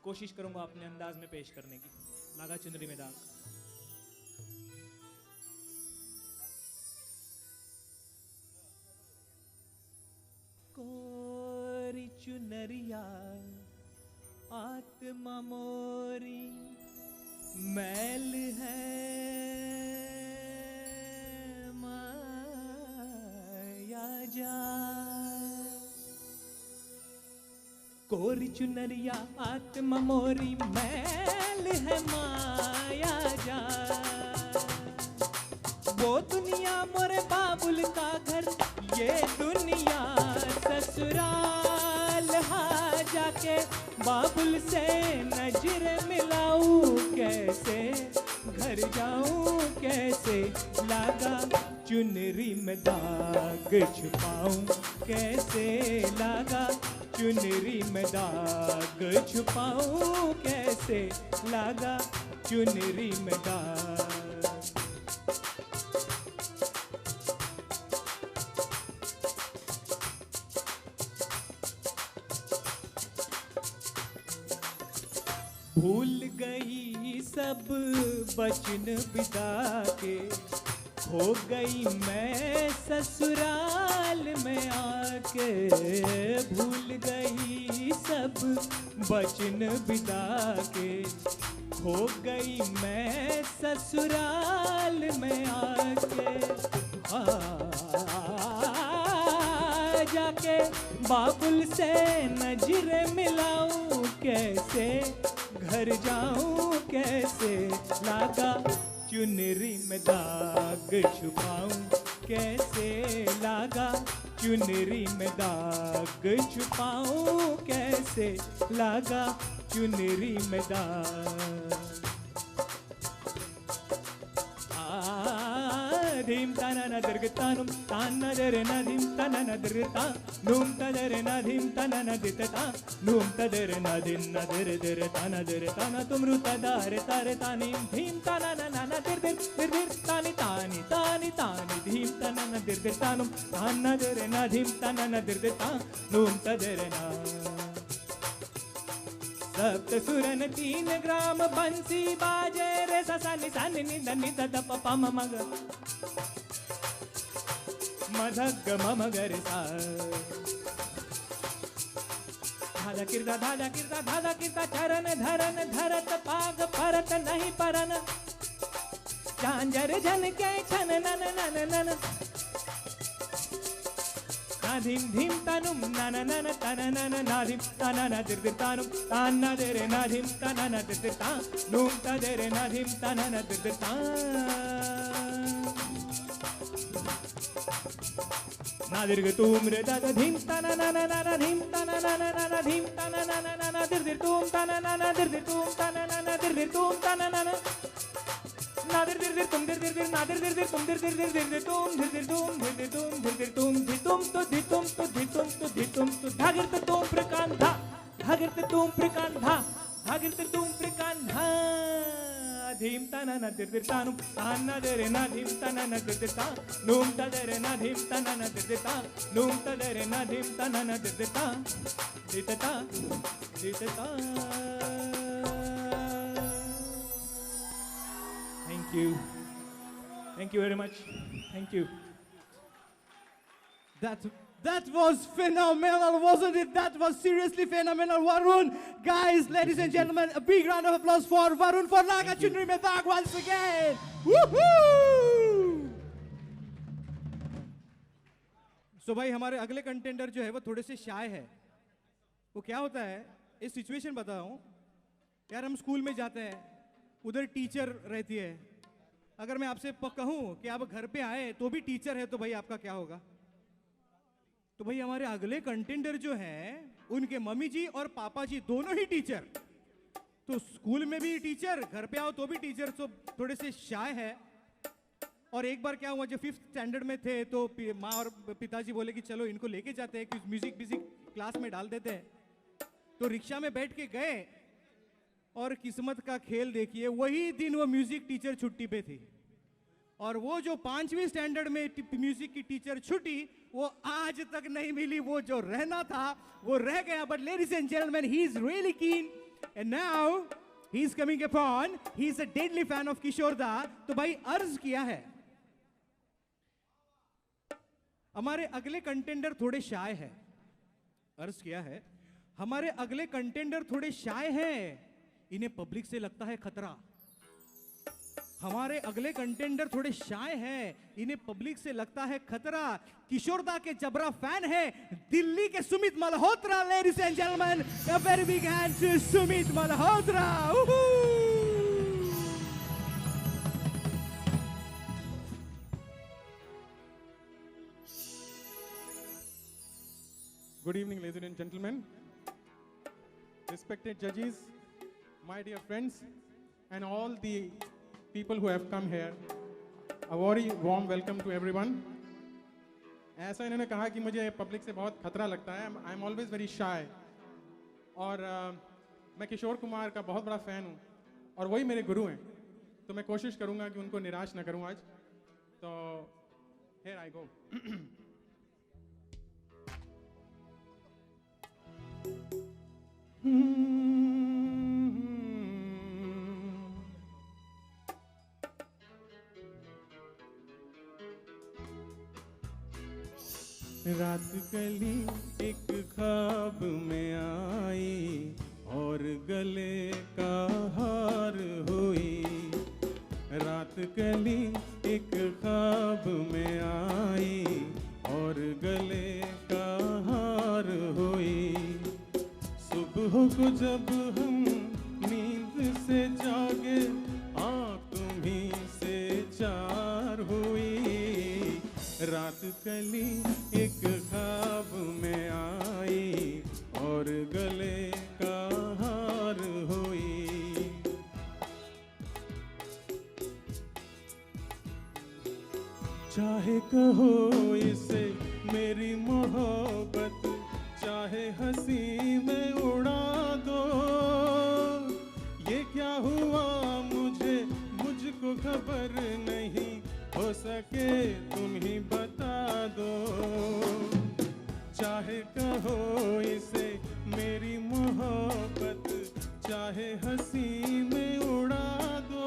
कोशिश करूंगा अपने अंदाज में पेश करने की. लागा चुनरी में दाग. कोरी चुनरिया आत्मा मोरी मैल है माया जा. कोरी चुनरिया आत्मा मोरी मैल है माया जा. वो दुनिया मोरे बाबुल का घर, ये दुनिया ससुराल. हा जाके बाबुल से नजर मिलाऊं कैसे, घर जाऊं कैसे, लागा चुनरी में दाग छुपाऊं कैसे, लागा चुनरी में दाग छुपाऊं कैसे, लागा चुनरी में दाग. भूल गई सब बचन बिता के, खो गई मैं ससुराल में आके. भूल गई सब बचन बिता के, खो गई मैं ससुराल में आके. जाके बाबुल से नजर मिलाऊं कैसे, घर जाऊं कैसे, लागा चुनरी में दाग छुपाऊं कैसे, लागा चुनरी में दाग छुपाऊं कैसे, लागा चुनरी में दाग. धीम तना न दर्ग तानुम ताना दरे न धीम तना न दर्ग ता नूम तदरे न धीम तना न दित ता नूम तदरे न धीम न दरे दरे ताना दरे ताना तुमरु तदारे तारे तानी धीम तना न न दिर दिर दिर दिर तानी तानी तानी तानी धीम तना न दिर दिर तानुम ताना दरे न धीम तना न दिर दिर ता नूम तदरे न. सप्त सुरन 3 ग्राम बंसी बाजे रे सा नि सा नि द नि द प प म म ग मधग मम ग रे सा. धादा किरदा धादा किरदा धादा किरदा चरण धरन धरत पाग परत नहीं परन. झांझर झन के छन नन नन नन. धीम धीम तनुम नन नन तन नन नाधिम तना न दिर दिर तानुम ताना दरे नाधिम तना न दिर दिर ता नूम तदरे नाधिम तना न दिर दिर ता. नादिर ग तुम रे दादा धीम तना नन नन धीम तना नन नन धीम तना नन नन दिर दिर तुम तना नन दिर दिर तुम तना नन दिर दिर तुम तना नन. नादिर दिर दिर तुम दिर दिर दिर नादिर दिर दिर तुम दिर दिर दिर दिर दिर तुम दिर दिर तुम दिर दिर तुम दिर दिर तुम धि तुम तो धि तुम तो धि तुम तो धि तुम तो धागिर तो तुम प्रकांड धा धागिर तो तुम प्रकांड धा धागिर तो तुम प्रकांड धा. धीम तना न दिर दिर तानुम ताना दरे न धीम तना न दिर दिर ता नूम तदरे न धीम तना न दिर दिर ता नूम तदरे न धीम तना न दिर दिर ता दित ता दित ता. Thank you. Thank you very much. Thank you. That was phenomenal, wasn't it? That was seriously phenomenal, Varun. Guys, ladies and gentlemen, a big round of applause for Varun for Laga Chunri Mein Daag once again. Woohoo! So भाई हमारे अगले contender जो है वो थोड़े से शाय है. वो क्या होता है, इस सिचुएशन बता रहा हूँ. यार हम स्कूल में जाते हैं, उधर टीचर रहती है, अगर मैं आपसे कहूं कि आप घर पे आए तो भी टीचर है तो भाई आपका क्या होगा? तो भाई हमारे अगले कंटेंडर जो हैं उनके मम्मी जी और पापा जी दोनों ही टीचर, तो स्कूल में भी टीचर, घर पे आओ तो भी टीचर, तो थोड़े से शाय है। और एक बार क्या हुआ, जो 5th स्टैंडर्ड में थे तो माँ और पिताजी बोले कि चलो इनको लेके जाते हैं, कि म्यूजिक क्लास में डाल देते हैं। तो रिक्शा में बैठ के गए और किस्मत का खेल देखिए, वही दिन वो म्यूजिक टीचर छुट्टी पे थी। और वो जो 5वीं स्टैंडर्ड में म्यूजिक की टीचर छुट्टी, वो आज तक नहीं मिली। वो जो रहना था वो रह गया। But ladies and gentleman, he is really keen and now he is coming upon, he is a deadly fan of Kishore da. तो भाई अर्ज किया है, हमारे अगले कंटेंडर थोड़े शाय है। अर्ज किया है, हमारे अगले कंटेंडर थोड़े शाय हैं, इन्हें पब्लिक से लगता है खतरा। हमारे अगले कंटेंडर थोड़े शाय हैं, इन्हें पब्लिक से लगता है खतरा। किशोरदा के जबरा फैन है दिल्ली के Sumit Malhotra. Ladies and gentleman, a very big hand to Sumit Malhotra. Good evening, ladies and gentlemen, respected judges, my dear friends, and all the people who have come here. A very warm welcome to everyone. ऐसा इन्होंने कहा कि मुझे public से बहुत खतरा लगता है। I am always very shy. और मैं किशोर कुमार का बहुत बड़ा फ़ैन हूँ और वही मेरे गुरु हैं, तो मैं कोशिश करूँगा कि उनको निराश ना करूँ आज। तो here I go. रात कली एक ख्वाब में आई और गले का हार हुई। रात कली एक ख्वाब में आई और गले का हार हुई। सुबह को जब हम नींद से जागे, आँख तुम्हीं से चार हुई। रात कली एक ख्वाब में आई और गले का हार हुई। चाहे कहो इसे मेरी मोहब्बत, चाहे हंसी में उड़ा दो। ये क्या हुआ मुझको खबर नहीं, हो सके तुम ही बता दो। चाहे कहो इसे मेरी मोहब्बत, चाहे हंसी में उड़ा दो।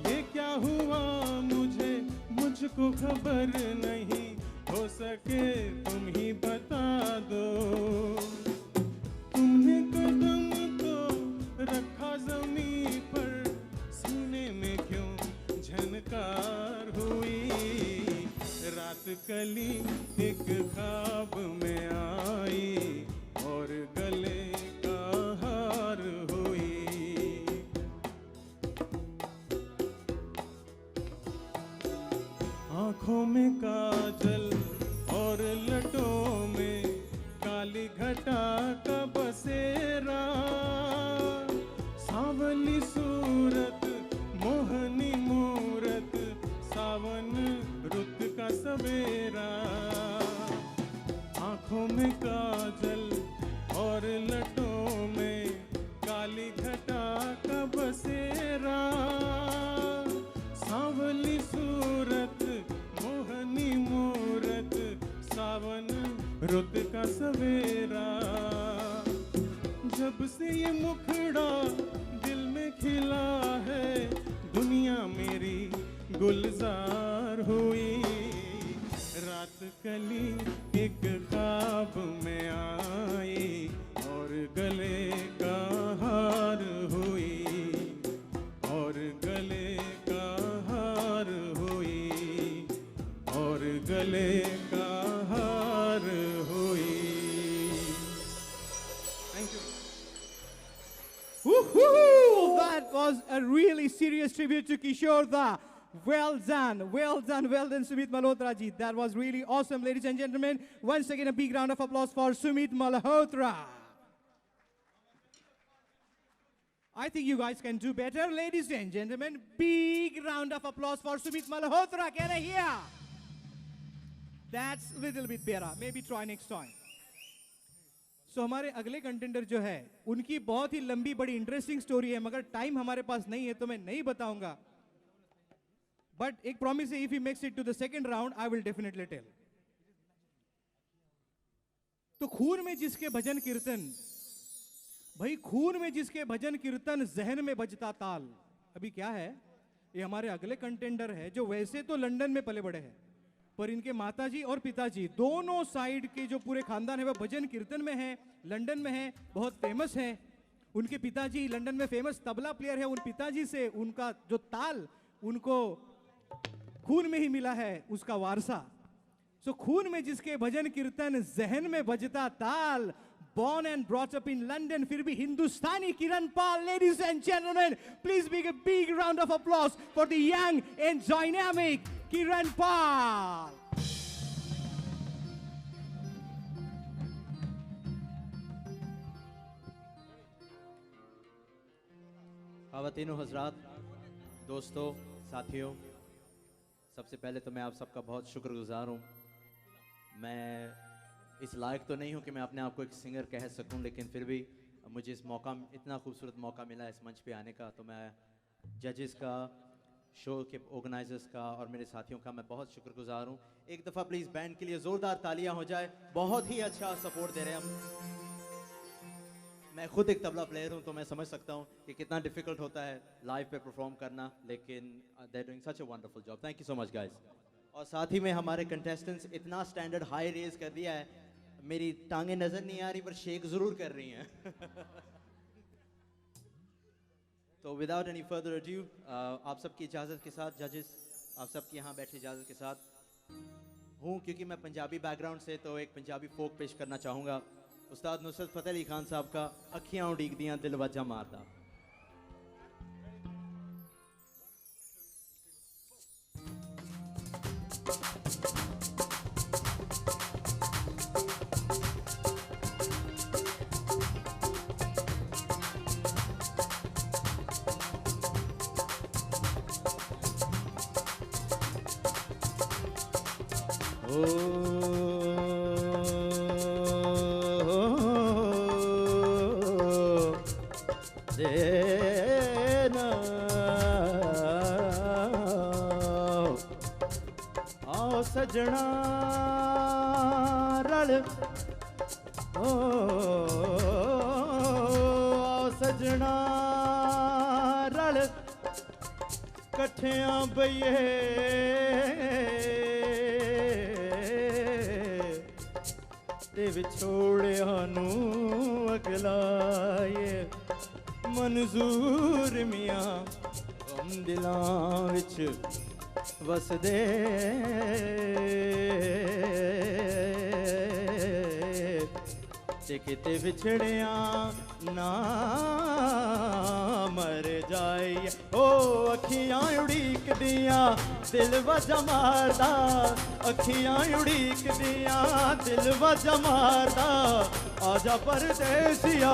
ये क्या हुआ मुझको खबर नहीं, हो सके तुम ही बता दो। तुमने कदम तो रखा ज़मीं पर, सीने में क्यों झनकार हुई। रात कली एक ख्वाब में आई और गले का हार हुई। आँखों में काजल और लटों में काली घटा का बसेरा। सांवली सूरत मोहनी मूरत, सावन रुत का सवेरा। आँखों में काजल और लटों में काली घटा का बसेरा। सांवली सूरत मोहनी मूरत, सावन रुत का सवेरा। जब से ये मुखड़ा दिल में खिला है, दुनिया मेरी गुलजार हुई। रात कली एक ख्वाब में आई और गले का हार हुई और गले का हार हुई और गले का हार हुई। Woohoo! That was a really serious biggest tribute to Kishore Da. Well done, well done, well done, Sumit Malhotra ji. That was really awesome, ladies and gentlemen. Once again, a big round of applause for Sumit Malhotra. I think you guys can do better, ladies and gentlemen. Big round of applause for Sumit Malhotra. Can I hear? That's a little bit better. Maybe try next time. So हमारे अगले contender जो है उनकी बहुत ही लंबी बड़ी interesting story है, मगर टाइम हमारे पास नहीं है तो मैं नहीं बताऊंगा. बट एक प्रॉमिस है, if he makes it to the second round I will definitely tell. तो खून में जिसके भजन कीर्तन, भाई खून में जिसके भजन कीर्तन जहन में बजता ताल. अभी क्या है, ये हमारे अगले कंटेंडर है जो वैसे तो लंदन में पले बड़े हैं, पर इनके माताजी और पिताजी दोनों साइड के जो पूरे खानदान है वो भजन कीर्तन में है, लंदन में है, बहुत फेमस है. उनके पिताजी लंदन में फेमस तबला प्लेयर है. उन पिताजी से उनका जो ताल उनको खून में ही मिला है, उसका वारसा. सो खून में जिसके भजन कीर्तन जहन में बजता ताल. Born and brought up in London, फिर भी हिंदुस्तानी किरण पाल. Ladies and gentlemen, please give a big round of applause for the young and dynamic Kiran Pal. ख़वातीनो हज़रात, दोस्तों, साथियों, सबसे पहले तो मैं आप सबका बहुत शुक्रगुजार हूँ. मैं इस लायक तो नहीं हूँ कि मैं अपने आप को एक सिंगर कह सकूँ, लेकिन फिर भी मुझे इस मौका, इतना खूबसूरत मौका मिला इस मंच पे आने का, तो मैं जजेस का, शो के ऑर्गेनाइजर्स का और मेरे साथियों का मैं बहुत शुक्रगुजार हूँ. एक दफ़ा प्लीज़ बैंड के लिए ज़ोरदार तालियां हो जाए. बहुत ही अच्छा सपोर्ट दे रहे हैं हम. मैं खुद एक तबला प्लेयर हूँ तो मैं समझ सकता हूँ कि कितना डिफ़िकल्ट होता है लाइव पे परफॉर्म करना, लेकिन they are doing such a wonderful job. Thank you so much guys. और साथ ही में हमारे कंटेस्टेंट्स इतना स्टैंडर्ड हाई रेज कर दिया है, मेरी टांगें नज़र नहीं आ रही पर शेक ज़रूर कर रही हैं. तो विदाउट एनी फर्दर अड्यू, आप सबकी इजाज़त के साथ, जजेस आप सबकी यहाँ बैठे इजाज़त के साथ हूँ, क्योंकि मैं पंजाबी बैकग्राउंड से, तो एक पंजाबी फोक पेश करना चाहूँगा. उस्ताद नुसरत फ़तेह अली खान साहब का अखियाँ उड़ीक दियाँ दिल वजा मारदा. सजना रल ओ सजना रल कठियां बइए ते विछोड़िया नू अगलाए मंजूर मियां हम दिलां विच वसदे ते किते विछड़िया ना मर जाए. ओ अखियां उड़ीक दियां दिल वजा मारदा, अखियां उड़ीक दियां दिल वजा मारदा. आजा परदेसिया,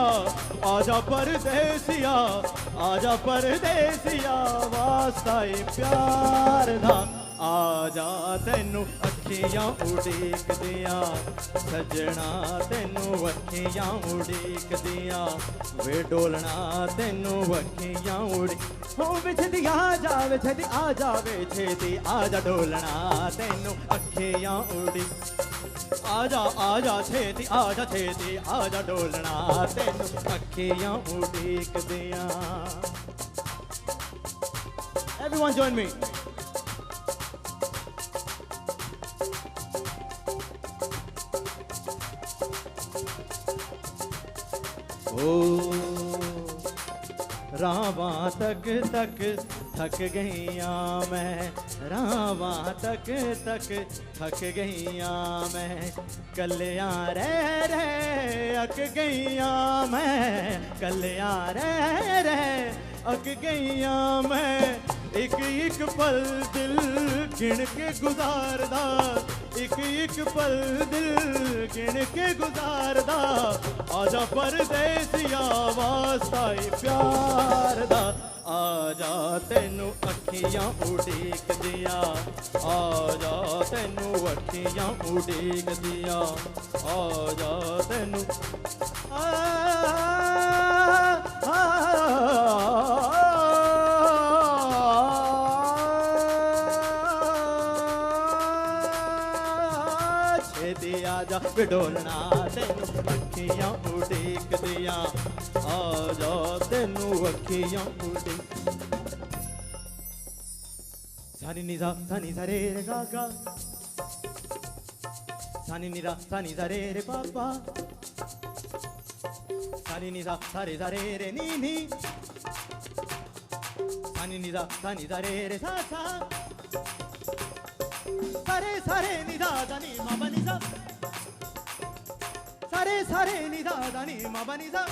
आजा परदेसिया, आजा परदेसिया, वास्ता प्यार दा. आजा तेनू अखियां उड़ीक दियां सजना, तेनू अखियां उड़ीक दियां वे डोलना, तेनू अखियां उड़ी हो विछदी आजा, विछदी आजा, विछदी आजा डोलना, तेनू अखियां उड़ी आजा, आजा छेती, आजा छेती, आजा डोलना, तेनू अखियां उड़ीक दियां. Everyone join me. रावां तक तक थक गईयां मैं, रावां तक तक थक गईयां मैं, कलियां रह अक गईयां मैं, कलियां रह अक गईया मैं एक एक पल दिल गिन के गुजारदा एक एक पल दिल गिन के गुजारदा आजा परदेसिया वास्ता प्यार दा आजा तेनू अखियां उड़ीक दिया आजा तेनू अखियां उड़ीक दिया आजा तेनू आजा बिडोलना तेनू अखियां उड़ीक दिया आजा तेनू अखियां उड़ीक सानी निजा सानी सरे रे गागा सानी निरा सानी सरे रे पापा सानी निजा सारे सरे रे नी सानी निजा सानी सरे रे सा सारे सारे निदा दानी माबा निजा सारे सारे निदा दानी माबा निजा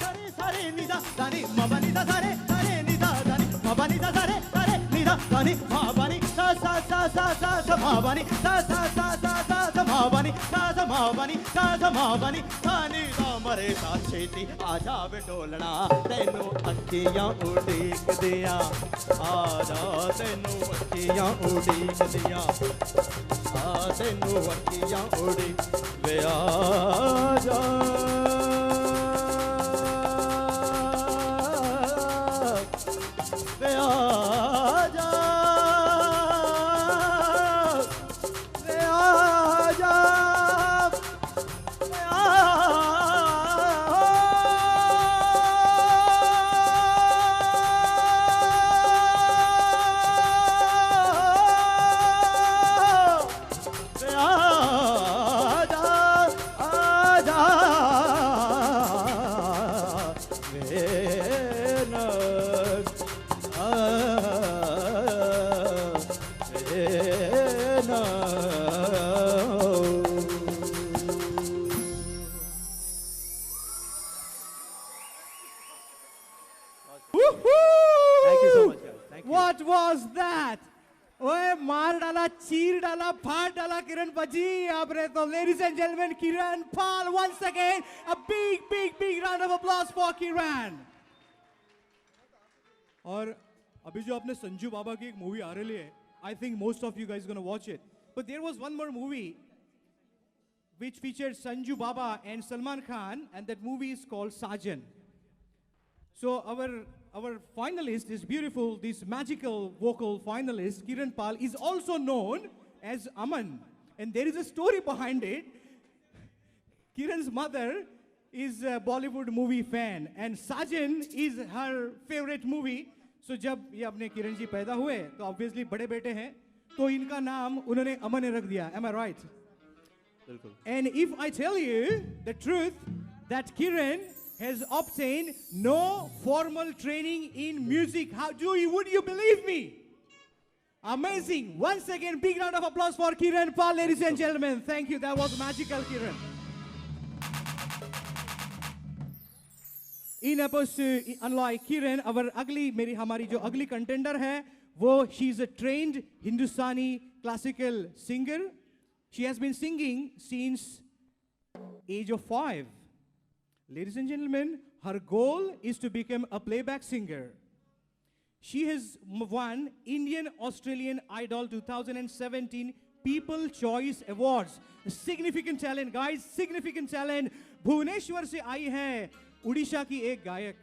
सारे सारे निदा दानी माबा निजा सारे सारे निदा दानी माबा निजा सारे सारे निदा दानी माबा नि सा सा सा सा सा सा माबा नि सा सा सा सा सा सा माबा नि सा सा माबा नि सा सा माबा नि सानी दा मरे सा छेती आजा बिटोलना तेनू अखियां उड़ीक दिया आजा तेनू अखियां उड़ीक दिया आ तेनू अखियां उड़ी वे आजा वे आजा वे आजा वे What was that? ओए मार डाला चीर डाला फाड़ डाला किरण पाजी आपने तो ladies and gentlemen Kiran Pal once again a big round of applause for Kiran. और अभी जो आपने संजू बाबा की एक मूवी आ रही है I think most of you guys gonna watch it but there was one more movie which featured Sanju Baba and Salman Khan and that movie is called Sajan. So our finalist is beautiful, this magical vocal finalist, Kiran Pal, is also known as Aman. And there is a story behind it. Kiran's mother is a Bollywood movie fan and Sajan is her favorite movie. So जब ये अपने किरण जी पैदा हुए तो obviously बड़े बेटे हैं तो इनका नाम उन्होंने अमन रख दिया. Am I right? बिल्कुल. And if I tell you the truth that Kiran has obtained no formal training in music, would you believe me? Amazing. Once again, big round of applause for Kiran Pal, ladies and gentlemen. Thank you. That was magical, Kiran. In opposed to, unlike Kiran, हमारी जो अगली contender है, she's a trained Hindustani classical singer. She has been singing since age of 5. Ladies and gentlemen, her goal is to become a playback singer. She has won Indian Australian Idol 2017 People Choice Awards. Significant talent, guys, significant talent. Bhubaneswar से आई है उड़ीसा की एक गायक.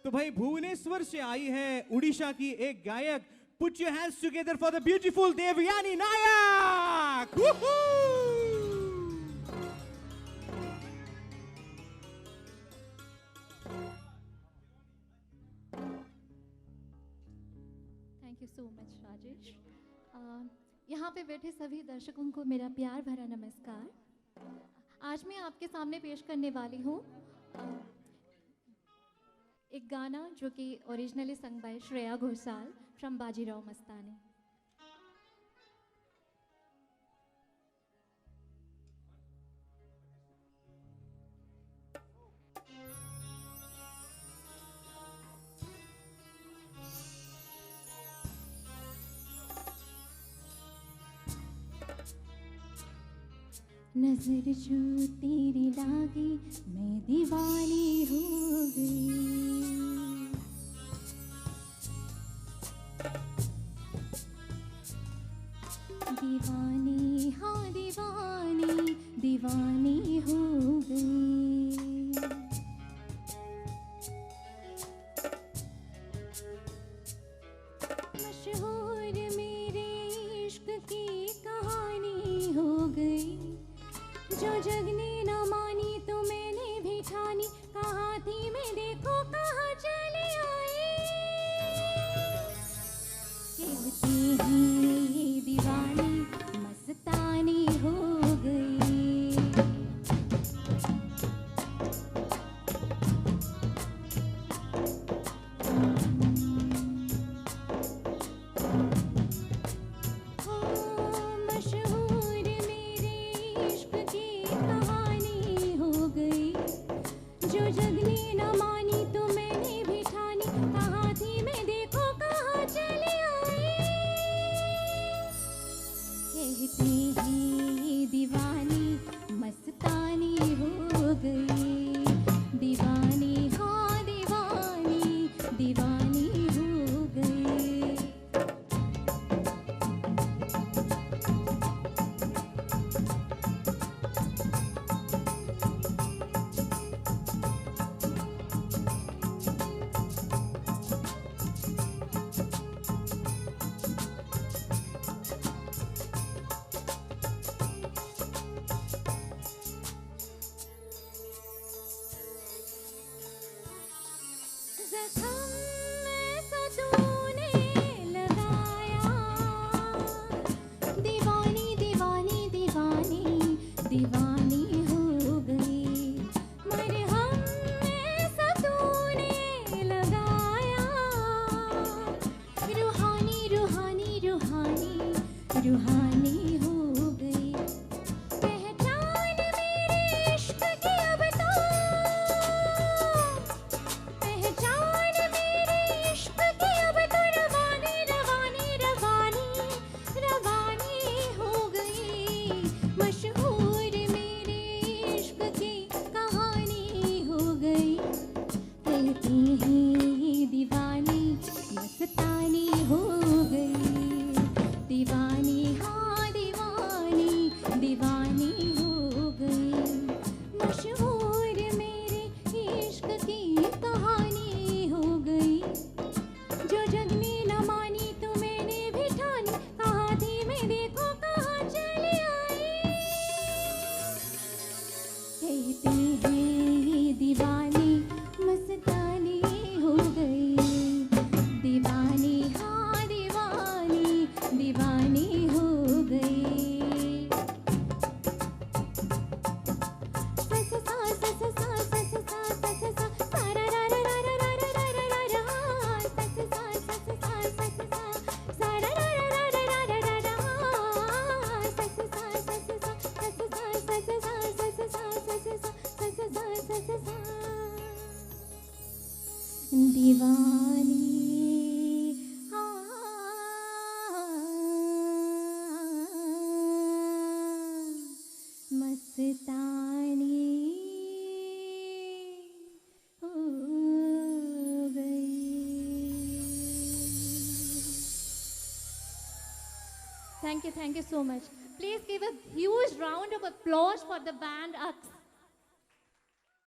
तो भाई भुवनेश्वर से आई है उड़ीसा की एक गायक. Put your hands together for the beautiful Devyani Nayak. Woohoo! Thank you so much, Rajesh. यहाँ पे बैठे सभी दर्शकों को मेरा प्यार भरा नमस्कार. आज मैं आपके सामने पेश करने वाली हूँ एक गाना जो कि originally sung by Shreya Ghoshal from Bajirao Mastani. नजर जो तेरी लागी मैं दीवानी हो गई। दीवानी हाँ दीवानी दीवानी हो गई। मशहूर मेरे इश्क की कहानी हो गई। जो जगने न मानी तो मैंने भी ठानी। कहाँ थी मैं देखो कहाँ चले आई। कहते हैं ये दीवानी मस्तानी हो गई। मशहूर मेरे इश्क की कहानी हो गई। जो जगने न मानी तो मैंने भी ठानी। कहाँ थी मैं देखो कहाँ चले आई। कहते हैं ये दीवानी मस्तानी हो गई। दीवानी हाँ दीवानी दीवानी हो गई। जख्म ऐसा तूने लगाया। दीवानी दीवानी दीवानी दीवानी हो गई। मरहम ऐसा तूने लगाया। रूहानी रूहानी रूहानी रूहानी हो गई। पहचान मेरे इश्क की अब तो। पहचान मेरे इश्क की अब तो रवानी रवानी रवानी रवानी हो गई। मशहूर मेरे इश्क की कहानी हो गई। कहते हैं ये दीवानी मस्तानी हो गई। दीवानी हाँ दीवानी दीवानी हो गई। मशहूर मेरे इश्क की कहानी हो गई। जो जगने न मानी तो मैंने भी ठानी। कहाँ थी मैं देखो कहाँ चले आई। कहते हैं ये दीवानी मस्तानी हो गई। दीवानी हाँ दीवानी दीवानी हो गई। दीवानी मस्तानी हो गई। Thank you so much. Please give a huge round of applause for the band Aks.